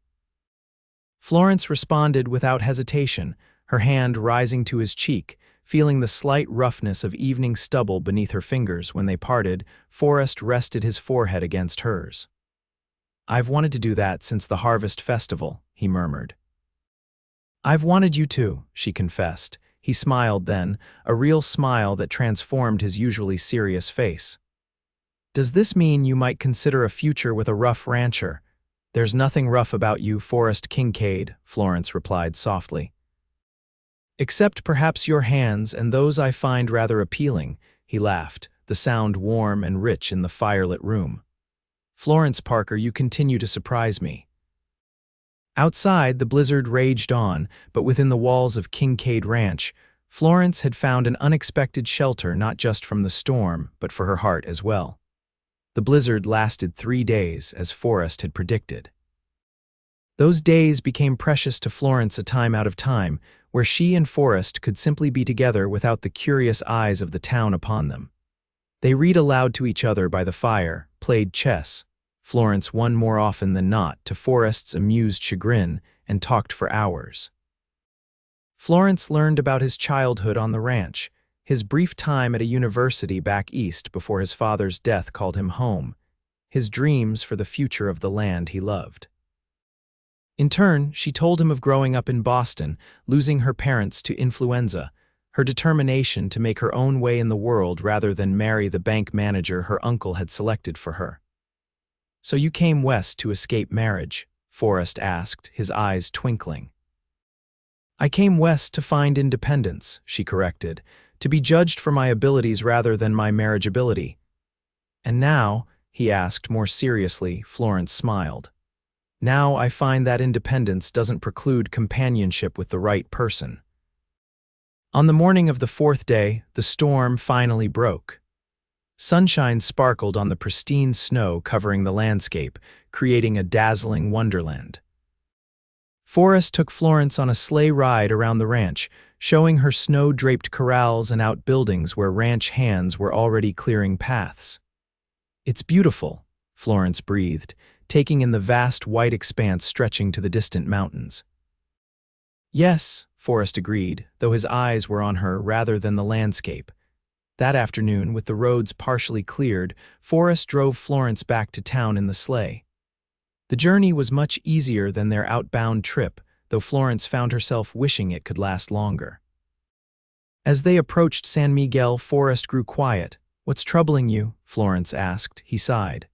Florence responded without hesitation, her hand rising to his cheek, feeling the slight roughness of evening stubble beneath her fingers. When they parted, Forrest rested his forehead against hers. I've wanted to do that since the Harvest Festival, he murmured. I've wanted you to, she confessed. He smiled then, a real smile that transformed his usually serious face. Does this mean you might consider a future with a rough rancher? There's nothing rough about you, Forrest Kincaid, Florence replied softly. Except perhaps your hands, and those I find rather appealing, he laughed, the sound warm and rich in the firelit room. Florence Parker, you continue to surprise me. Outside, the blizzard raged on, but within the walls of Kincaid Ranch, Florence had found an unexpected shelter not just from the storm, but for her heart as well. The blizzard lasted 3 days, as Forrest had predicted. Those days became precious to Florence, a time out of time, where she and Forrest could simply be together without the curious eyes of the town upon them. They read aloud to each other by the fire, played chess. Florence won more often than not, to Forrest's amused chagrin, and talked for hours. Florence learned about his childhood on the ranch, his brief time at a university back east before his father's death called him home, his dreams for the future of the land he loved. In turn, she told him of growing up in Boston, losing her parents to influenza, her determination to make her own way in the world rather than marry the bank manager her uncle had selected for her. So you came west to escape marriage? Forrest asked, his eyes twinkling. I came west to find independence, she corrected, to be judged for my abilities rather than my marriageability. And now, he asked more seriously. Florence smiled. Now I find that independence doesn't preclude companionship with the right person. On the morning of the 4th day, the storm finally broke. Sunshine sparkled on the pristine snow covering the landscape, creating a dazzling wonderland. Forrest took Florence on a sleigh ride around the ranch, showing her snow-draped corrals and outbuildings where ranch hands were already clearing paths. It's beautiful, Florence breathed, taking in the vast white expanse stretching to the distant mountains. Yes, Forrest agreed, though his eyes were on her rather than the landscape. That afternoon, with the roads partially cleared, Forrest drove Florence back to town in the sleigh. The journey was much easier than their outbound trip, though Florence found herself wishing it could last longer. As they approached San Miguel, Forrest grew quiet. What's troubling you? Florence asked. He sighed.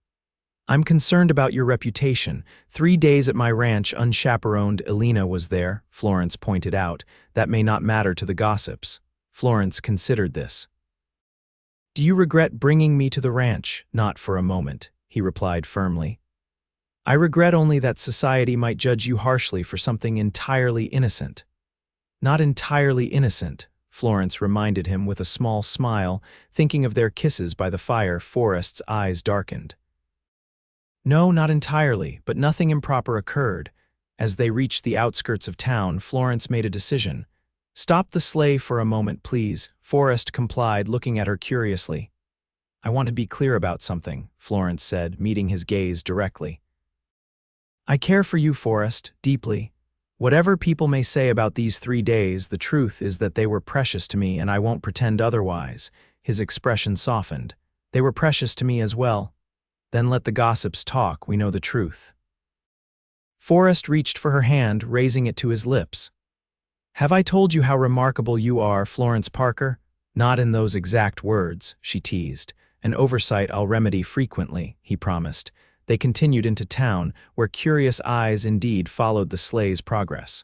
I'm concerned about your reputation. 3 days at my ranch unchaperoned, Elena was there, Florence pointed out. That may not matter to the gossips. Florence considered this. Do you regret bringing me to the ranch? Not for a moment, he replied firmly. I regret only that society might judge you harshly for something entirely innocent. Not entirely innocent, Florence reminded him with a small smile, thinking of their kisses by the fire. Forrest's eyes darkened. No, not entirely, but nothing improper occurred. As they reached the outskirts of town, Florence made a decision. Stop the sleigh for a moment, please. Forrest complied, looking at her curiously. I want to be clear about something, Florence said, meeting his gaze directly. I care for you, Forrest, deeply. Whatever people may say about these 3 days, the truth is that they were precious to me, and I won't pretend otherwise. His expression softened. They were precious to me as well. Then let the gossips talk, we know the truth. Forrest reached for her hand, raising it to his lips. Have I told you how remarkable you are, Florence Parker? Not in those exact words, she teased, An oversight I'll remedy frequently, he promised. They continued into town, where curious eyes indeed followed the sleigh's progress.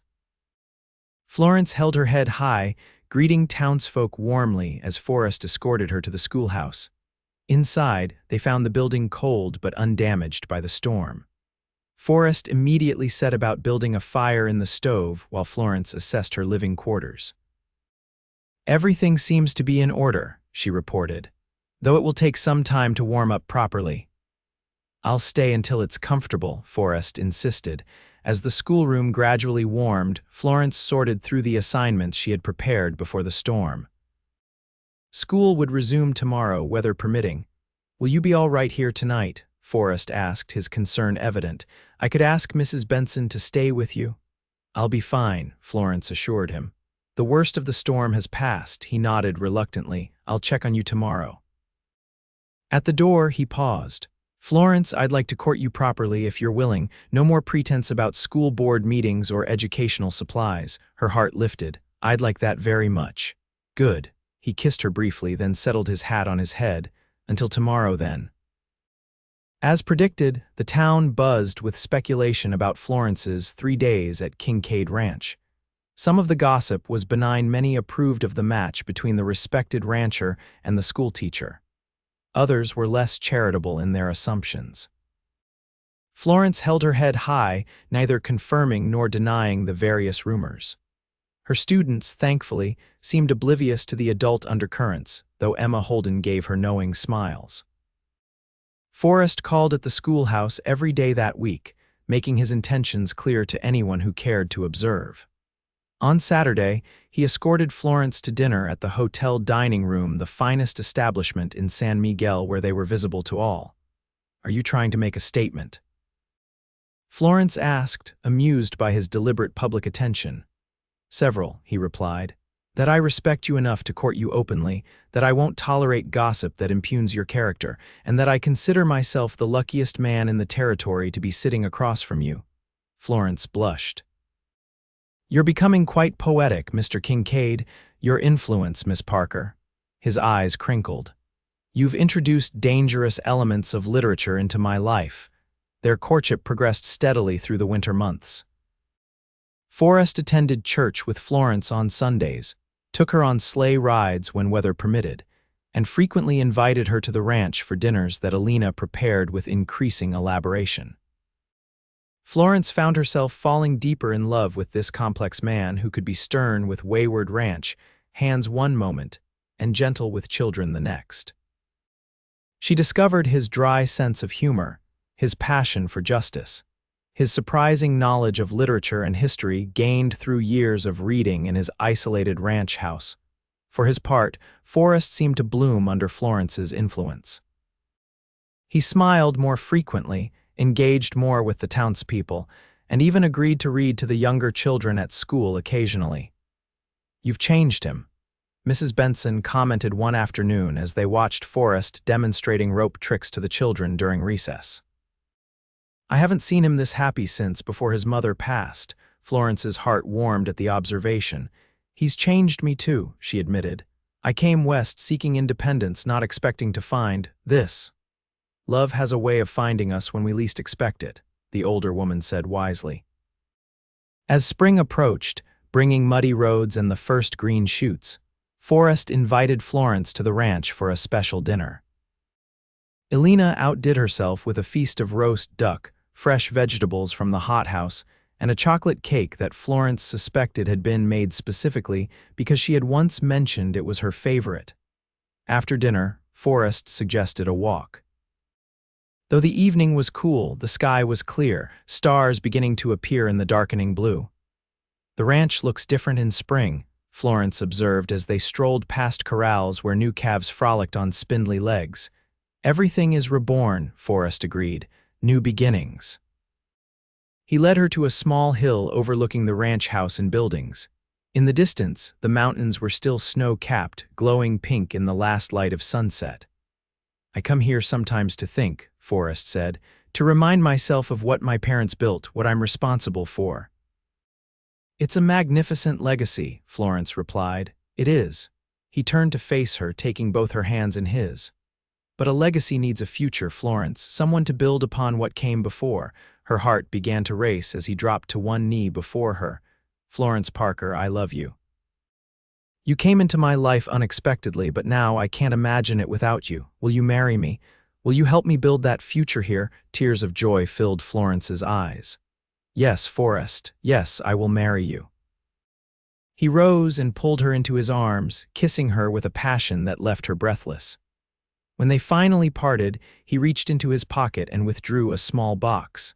Florence held her head high, greeting townsfolk warmly as Forrest escorted her to the schoolhouse. Inside, they found the building cold but undamaged by the storm. Forrest immediately set about building a fire in the stove while Florence assessed her living quarters. "Everything seems to be in order," she reported, "though it will take some time to warm up properly." "I'll stay until it's comfortable," Forrest insisted. As the schoolroom gradually warmed, Florence sorted through the assignments she had prepared before the storm. School would resume tomorrow, weather permitting. "Will you be all right here tonight?" Forrest asked, his concern evident. "I could ask Mrs. Benson to stay with you." "I'll be fine," Florence assured him. "The worst of the storm has passed," he nodded reluctantly. "I'll check on you tomorrow." At the door, he paused. "Florence, I'd like to court you properly if you're willing. No more pretense about school board meetings or educational supplies." Her heart lifted. "I'd like that very much." "Good." He kissed her briefly, then settled his hat on his head. "Until tomorrow, then." As predicted, the town buzzed with speculation about Florence's 3 days at Kincaid Ranch. Some of the gossip was benign. Many approved of the match between the respected rancher and the schoolteacher. Others were less charitable in their assumptions. Florence held her head high, neither confirming nor denying the various rumors. Her students, thankfully, seemed oblivious to the adult undercurrents, though Emma Holden gave her knowing smiles. Forrest called at the schoolhouse every day that week, making his intentions clear to anyone who cared to observe. On Saturday, he escorted Florence to dinner at the hotel dining room, the finest establishment in San Miguel, where they were visible to all. "Are you trying to make a statement?" Florence asked, amused by his deliberate public attention. "Several," he replied. "That I respect you enough to court you openly, that I won't tolerate gossip that impugns your character, and that I consider myself the luckiest man in the territory to be sitting across from you." Florence blushed. "You're becoming quite poetic, Mr. Kincaid. Your influence, Miss Parker." His eyes crinkled. "You've introduced dangerous elements of literature into my life." Their courtship progressed steadily through the winter months. Forrest attended church with Florence on Sundays, took her on sleigh rides when weather permitted, and frequently invited her to the ranch for dinners that Alina prepared with increasing elaboration. Florence found herself falling deeper in love with this complex man who could be stern with wayward ranch hands one moment and gentle with children the next. She discovered his dry sense of humor, his passion for justice, his surprising knowledge of literature and history gained through years of reading in his isolated ranch house. For his part, Forrest seemed to bloom under Florence's influence. He smiled more frequently, engaged more with the townspeople, and even agreed to read to the younger children at school occasionally. "You've changed him," Mrs. Benson commented one afternoon as they watched Forrest demonstrating rope tricks to the children during recess. "I haven't seen him this happy since before his mother passed." Florence's heart warmed at the observation. "He's changed me too," she admitted. "I came west seeking independence, not expecting to find this." "Love has a way of finding us when we least expect it," the older woman said wisely. As spring approached, bringing muddy roads and the first green shoots, Forrest invited Florence to the ranch for a special dinner. Alina outdid herself with a feast of roast duck, fresh vegetables from the hothouse, and a chocolate cake that Florence suspected had been made specifically because she had once mentioned it was her favorite. After dinner, Forrest suggested a walk. Though the evening was cool, the sky was clear, stars beginning to appear in the darkening blue. "The ranch looks different in spring," Florence observed as they strolled past corrals where new calves frolicked on spindly legs. "Everything is reborn," Forrest agreed. "New beginnings." He led her to a small hill overlooking the ranch house and buildings. In the distance, the mountains were still snow-capped, glowing pink in the last light of sunset. "I come here sometimes to think," Forrest said, "to remind myself of what my parents built, what I'm responsible for." "It's a magnificent legacy," Florence replied. "It is." He turned to face her, taking both her hands in his. But a legacy needs a future, Florence, someone to build upon what came before. Her heart began to race as he dropped to one knee before her. Florence Parker, I love you. You came into my life unexpectedly, but now I can't imagine it without you. Will you marry me? Will you help me build that future here? Tears of joy filled Florence's eyes. Yes, Forrest, yes, I will marry you. He rose and pulled her into his arms, kissing her with a passion that left her breathless. When they finally parted, he reached into his pocket and withdrew a small box.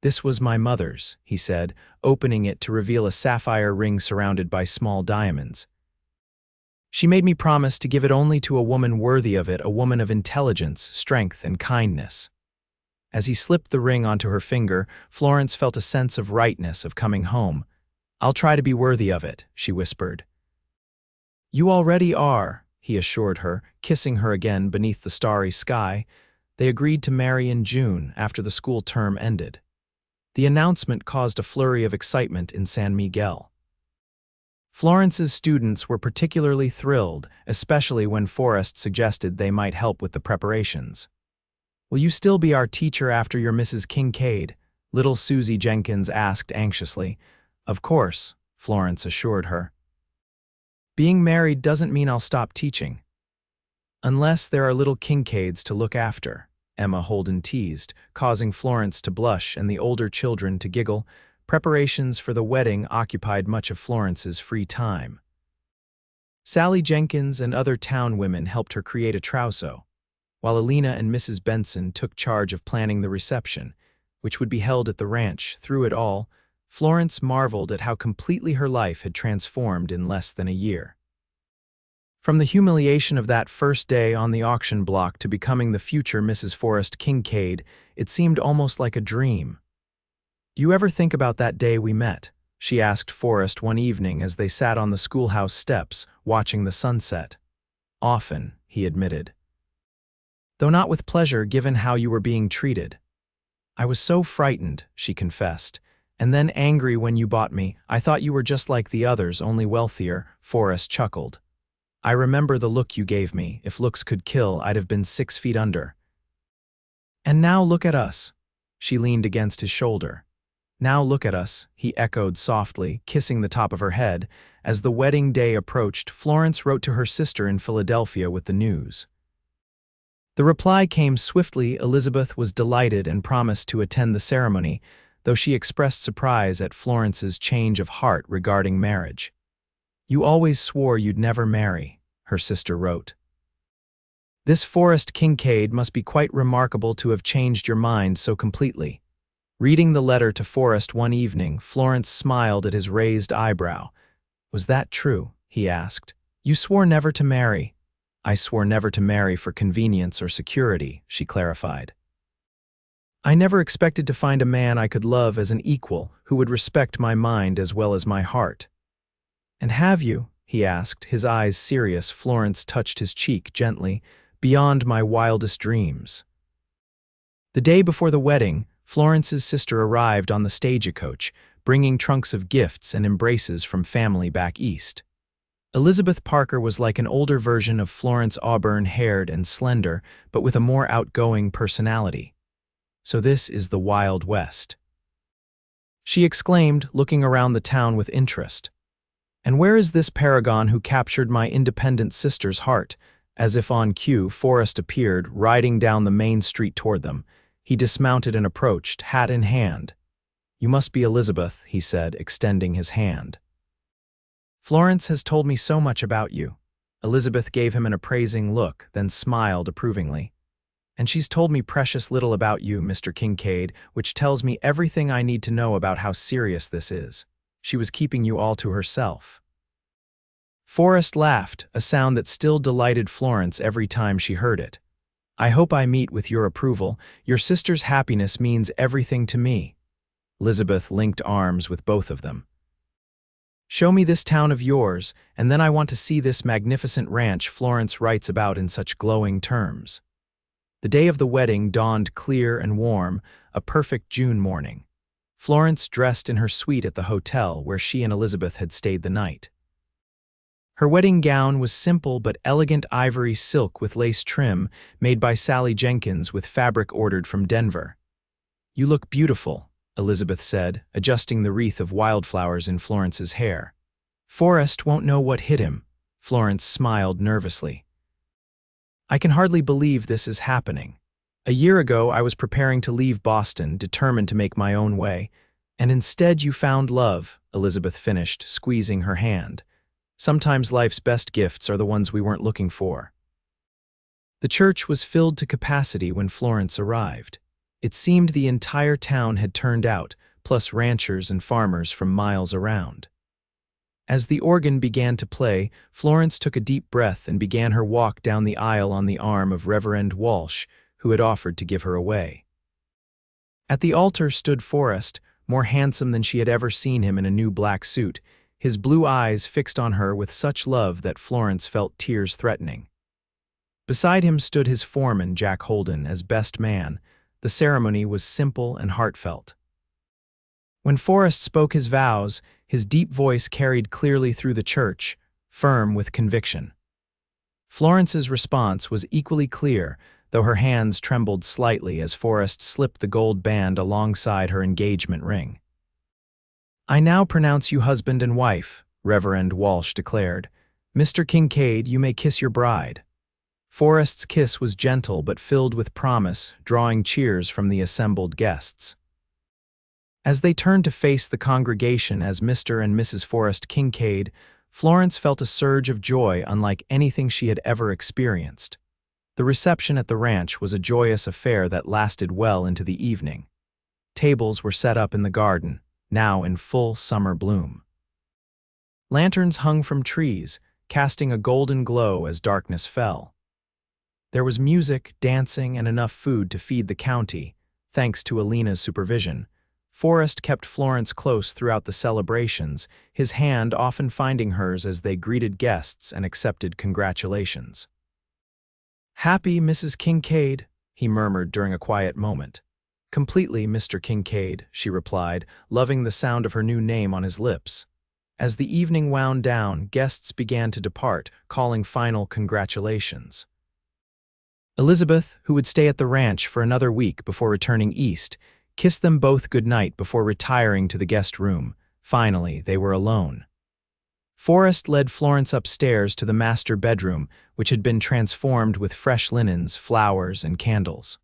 This was my mother's, he said, opening it to reveal a sapphire ring surrounded by small diamonds. She made me promise to give it only to a woman worthy of it, a woman of intelligence, strength, and kindness. As he slipped the ring onto her finger, Florence felt a sense of rightness, of coming home. I'll try to be worthy of it, she whispered. You already are, he assured her, kissing her again beneath the starry sky. They agreed to marry in June, after the school term ended. The announcement caused a flurry of excitement in San Miguel. Florence's students were particularly thrilled, especially when Forrest suggested they might help with the preparations. Will you still be our teacher after your Mrs. Kincaid? Little Susie Jenkins asked anxiously. Of course, Florence assured her. Being married doesn't mean I'll stop teaching. Unless there are little Kincaids to look after, Emma Holden teased, causing Florence to blush and the older children to giggle. Preparations for the wedding occupied much of Florence's free time. Sally Jenkins and other town women helped her create a trousseau, while Alina and Mrs. Benson took charge of planning the reception, which would be held at the ranch. Through it all, Florence marveled at how completely her life had transformed in less than a year. From the humiliation of that first day on the auction block to becoming the future Mrs. Forrest Kincaid, it seemed almost like a dream. Do you ever think about that day we met? She asked Forrest one evening as they sat on the schoolhouse steps, watching the sunset. Often, he admitted. Though not with pleasure given how you were being treated. I was so frightened, she confessed, and then angry when you bought me. I thought you were just like the others, only wealthier, Forrest chuckled. I remember the look you gave me. If looks could kill, I'd have been 6 feet under. And now look at us. She leaned against his shoulder. Now look at us, he echoed softly, kissing the top of her head. As the wedding day approached, Florence wrote to her sister in Philadelphia with the news. The reply came swiftly. Elizabeth was delighted and promised to attend the ceremony, though she expressed surprise at Florence's change of heart regarding marriage. You always swore you'd never marry, her sister wrote. This Forrest Kincaid must be quite remarkable to have changed your mind so completely. Reading the letter to Forrest one evening, Florence smiled at his raised eyebrow. Was that true? He asked. You swore never to marry. I swore never to marry for convenience or security, she clarified. I never expected to find a man I could love as an equal, who would respect my mind as well as my heart. And have you? He asked, his eyes serious. Florence touched his cheek gently. Beyond my wildest dreams. The day before the wedding, Florence's sister arrived on the stagecoach, bringing trunks of gifts and embraces from family back east. Elizabeth Parker was like an older version of Florence, auburn-haired and slender, but with a more outgoing personality. So this is the Wild West, she exclaimed, looking around the town with interest. And where is this paragon who captured my independent sister's heart? As if on cue, Forrest appeared, riding down the main street toward them. He dismounted and approached, hat in hand. You must be Elizabeth, he said, extending his hand. Florence has told me so much about you. Elizabeth gave him an appraising look, then smiled approvingly. And she's told me precious little about you, Mr. Kincaid, which tells me everything I need to know about how serious this is. She was keeping you all to herself. Forrest laughed, a sound that still delighted Florence every time she heard it. I hope I meet with your approval. Your sister's happiness means everything to me. Elizabeth linked arms with both of them. Show me this town of yours, and then I want to see this magnificent ranch Florence writes about in such glowing terms. The day of the wedding dawned clear and warm, a perfect June morning. Florence dressed in her suite at the hotel where she and Elizabeth had stayed the night. Her wedding gown was simple but elegant ivory silk with lace trim made by Sally Jenkins with fabric ordered from Denver. "You look beautiful," Elizabeth said, adjusting the wreath of wildflowers in Florence's hair. "Forrest won't know what hit him." Florence smiled nervously. "I can hardly believe this is happening. A year ago I was preparing to leave Boston, determined to make my own way, and instead you found love," Elizabeth finished, squeezing her hand. "Sometimes life's best gifts are the ones we weren't looking for." The church was filled to capacity when Florence arrived. It seemed the entire town had turned out, plus ranchers and farmers from miles around. As the organ began to play, Florence took a deep breath and began her walk down the aisle on the arm of Reverend Walsh, who had offered to give her away. At the altar stood Forrest, more handsome than she had ever seen him in a new black suit, his blue eyes fixed on her with such love that Florence felt tears threatening. Beside him stood his foreman, Jack Holden, as best man. The ceremony was simple and heartfelt. When Forrest spoke his vows, his deep voice carried clearly through the church, firm with conviction. Florence's response was equally clear, though her hands trembled slightly as Forrest slipped the gold band alongside her engagement ring. "I now pronounce you husband and wife," Reverend Walsh declared. "Mr. Kincaid, you may kiss your bride." Forrest's kiss was gentle but filled with promise, drawing cheers from the assembled guests. As they turned to face the congregation as Mr. and Mrs. Forrest Kincaid, Florence felt a surge of joy unlike anything she had ever experienced. The reception at the ranch was a joyous affair that lasted well into the evening. Tables were set up in the garden, now in full summer bloom. Lanterns hung from trees, casting a golden glow as darkness fell. There was music, dancing, and enough food to feed the county, thanks to Alina's supervision. Forrest kept Florence close throughout the celebrations, his hand often finding hers as they greeted guests and accepted congratulations. "Happy, Mrs. Kincaid," he murmured during a quiet moment. "Completely, Mr. Kincaid," she replied, loving the sound of her new name on his lips. As the evening wound down, guests began to depart, calling final congratulations. Elizabeth, who would stay at the ranch for another week before returning east, kissed them both goodnight before retiring to the guest room. Finally, they were alone. Forrest led Florence upstairs to the master bedroom, which had been transformed with fresh linens, flowers, and candles.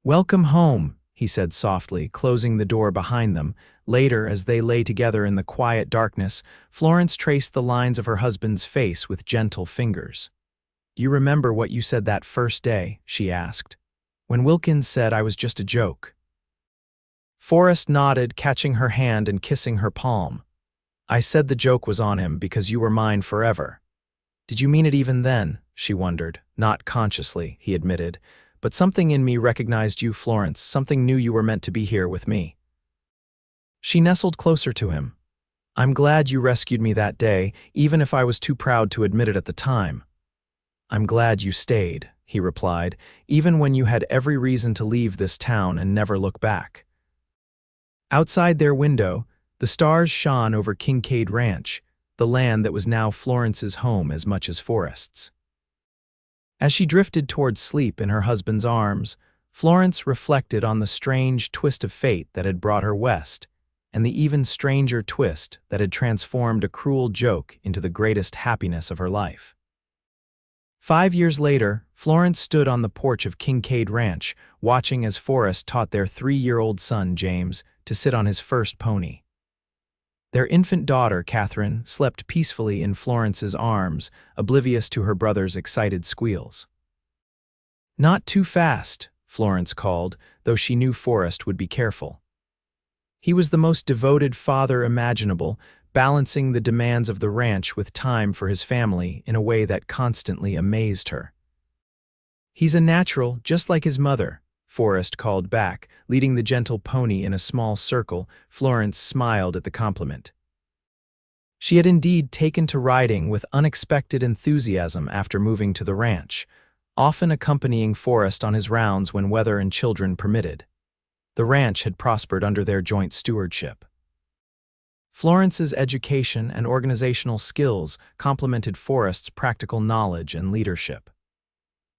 "Welcome home," he said softly, closing the door behind them. Later, as they lay together in the quiet darkness, Florence traced the lines of her husband's face with gentle fingers. "You remember what you said that first day?" she asked. "When Wilkins said I was just a joke." Forrest nodded, catching her hand and kissing her palm. "I said the joke was on him because you were mine forever." "Did you mean it even then?" she wondered. "Not consciously," he admitted. "But something in me recognized you, Florence, something knew you were meant to be here with me." She nestled closer to him. "I'm glad you rescued me that day, even if I was too proud to admit it at the time." "I'm glad you stayed," he replied, "even when you had every reason to leave this town and never look back." Outside their window, the stars shone over Kincaid Ranch, the land that was now Florence's home as much as Forrest's. As she drifted towards sleep in her husband's arms, Florence reflected on the strange twist of fate that had brought her west, and the even stranger twist that had transformed a cruel joke into the greatest happiness of her life. 5 years later, Florence stood on the porch of Kincaid Ranch, watching as Forrest taught their 3-year-old son, James, to sit on his first pony. Their infant daughter, Catherine, slept peacefully in Florence's arms, oblivious to her brother's excited squeals. "Not too fast," Florence called, though she knew Forrest would be careful. He was the most devoted father imaginable, balancing the demands of the ranch with time for his family in a way that constantly amazed her. "He's a natural, just like his mother," Forrest called back, leading the gentle pony in a small circle. Florence smiled at the compliment. She had indeed taken to riding with unexpected enthusiasm after moving to the ranch, often accompanying Forrest on his rounds when weather and children permitted. The ranch had prospered under their joint stewardship. Florence's education and organizational skills complemented Forrest's practical knowledge and leadership.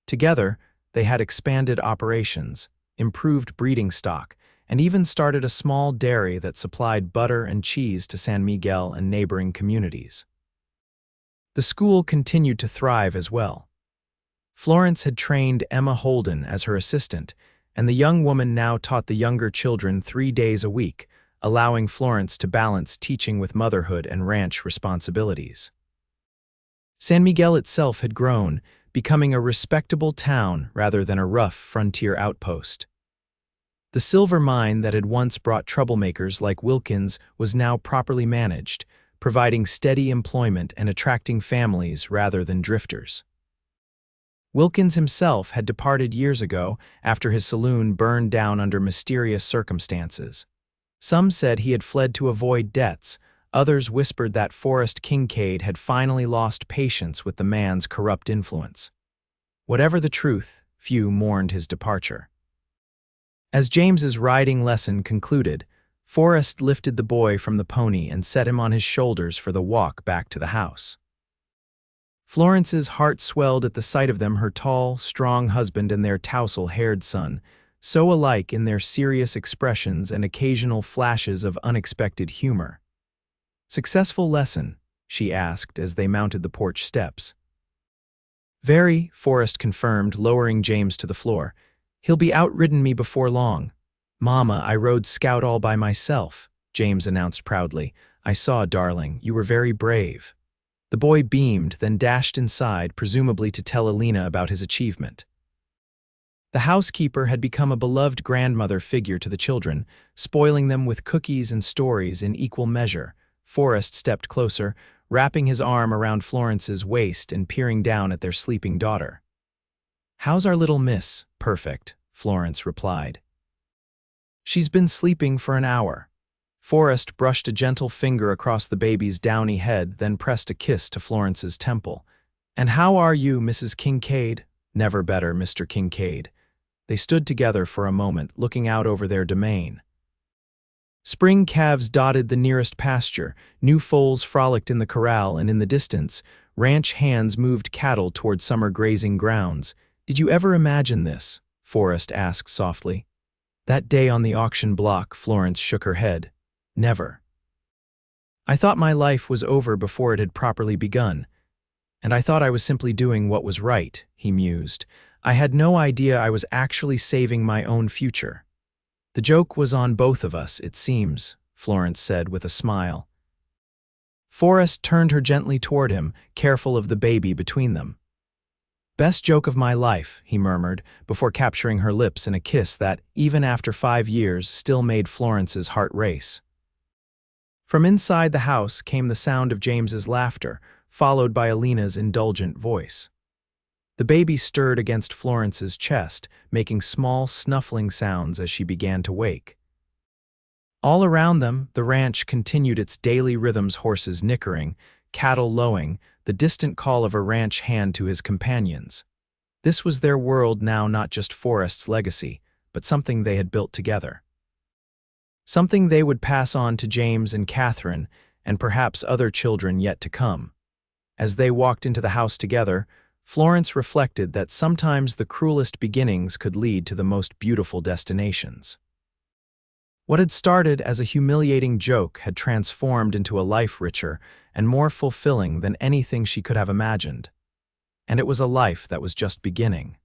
Together, they had expanded operations, improved breeding stock, and even started a small dairy that supplied butter and cheese to San Miguel and neighboring communities. The school continued to thrive as well. Florence had trained Emma Holden as her assistant, and the young woman now taught the younger children 3 days a week, allowing Florence to balance teaching with motherhood and ranch responsibilities. San Miguel itself had grown, becoming a respectable town rather than a rough frontier outpost. The silver mine that had once brought troublemakers like Wilkins was now properly managed, providing steady employment and attracting families rather than drifters. Wilkins himself had departed years ago after his saloon burned down under mysterious circumstances. Some said he had fled to avoid debts, others whispered that Forrest Kincaid had finally lost patience with the man's corrupt influence. Whatever the truth, few mourned his departure. As James's riding lesson concluded, Forrest lifted the boy from the pony and set him on his shoulders for the walk back to the house. Florence's heart swelled at the sight of them, her tall, strong husband and their tousle-haired son, so alike in their serious expressions and occasional flashes of unexpected humor. "Successful lesson?" she asked as they mounted the porch steps. "Very," Forrest confirmed, lowering James to the floor. "He'll be outridden me before long." "Mama, I rode Scout all by myself," James announced proudly. "I saw, darling, you were very brave." The boy beamed, then dashed inside, presumably to tell Alina about his achievement. The housekeeper had become a beloved grandmother figure to the children, spoiling them with cookies and stories in equal measure. Forrest stepped closer, wrapping his arm around Florence's waist and peering down at their sleeping daughter. "How's our little miss?" "Perfect," Florence replied. "She's been sleeping for an hour." Forrest brushed a gentle finger across the baby's downy head, then pressed a kiss to Florence's temple. "And how are you, Mrs. Kincaid?" "Never better, Mr. Kincaid." They stood together for a moment, looking out over their domain. Spring calves dotted the nearest pasture, new foals frolicked in the corral, and in the distance, ranch hands moved cattle toward summer grazing grounds. "Did you ever imagine this?" Forrest asked softly. "That day on the auction block," Florence shook her head. "Never. I thought my life was over before it had properly begun, and I thought I was simply doing what was right," he mused. "I had no idea I was actually saving my own future." "The joke was on both of us, it seems," Florence said with a smile. Forrest turned her gently toward him, careful of the baby between them. "Best joke of my life," he murmured, before capturing her lips in a kiss that, even after 5 years, still made Florence's heart race. From inside the house came the sound of James's laughter, followed by Alina's indulgent voice. The baby stirred against Florence's chest, making small, snuffling sounds as she began to wake. All around them, the ranch continued its daily rhythms, horses nickering, cattle lowing, the distant call of a ranch hand to his companions. This was their world now, not just Forrest's legacy, but something they had built together. Something they would pass on to James and Catherine, and perhaps other children yet to come. As they walked into the house together, Florence reflected that sometimes the cruelest beginnings could lead to the most beautiful destinations. What had started as a humiliating joke had transformed into a life richer and more fulfilling than anything she could have imagined. And it was a life that was just beginning.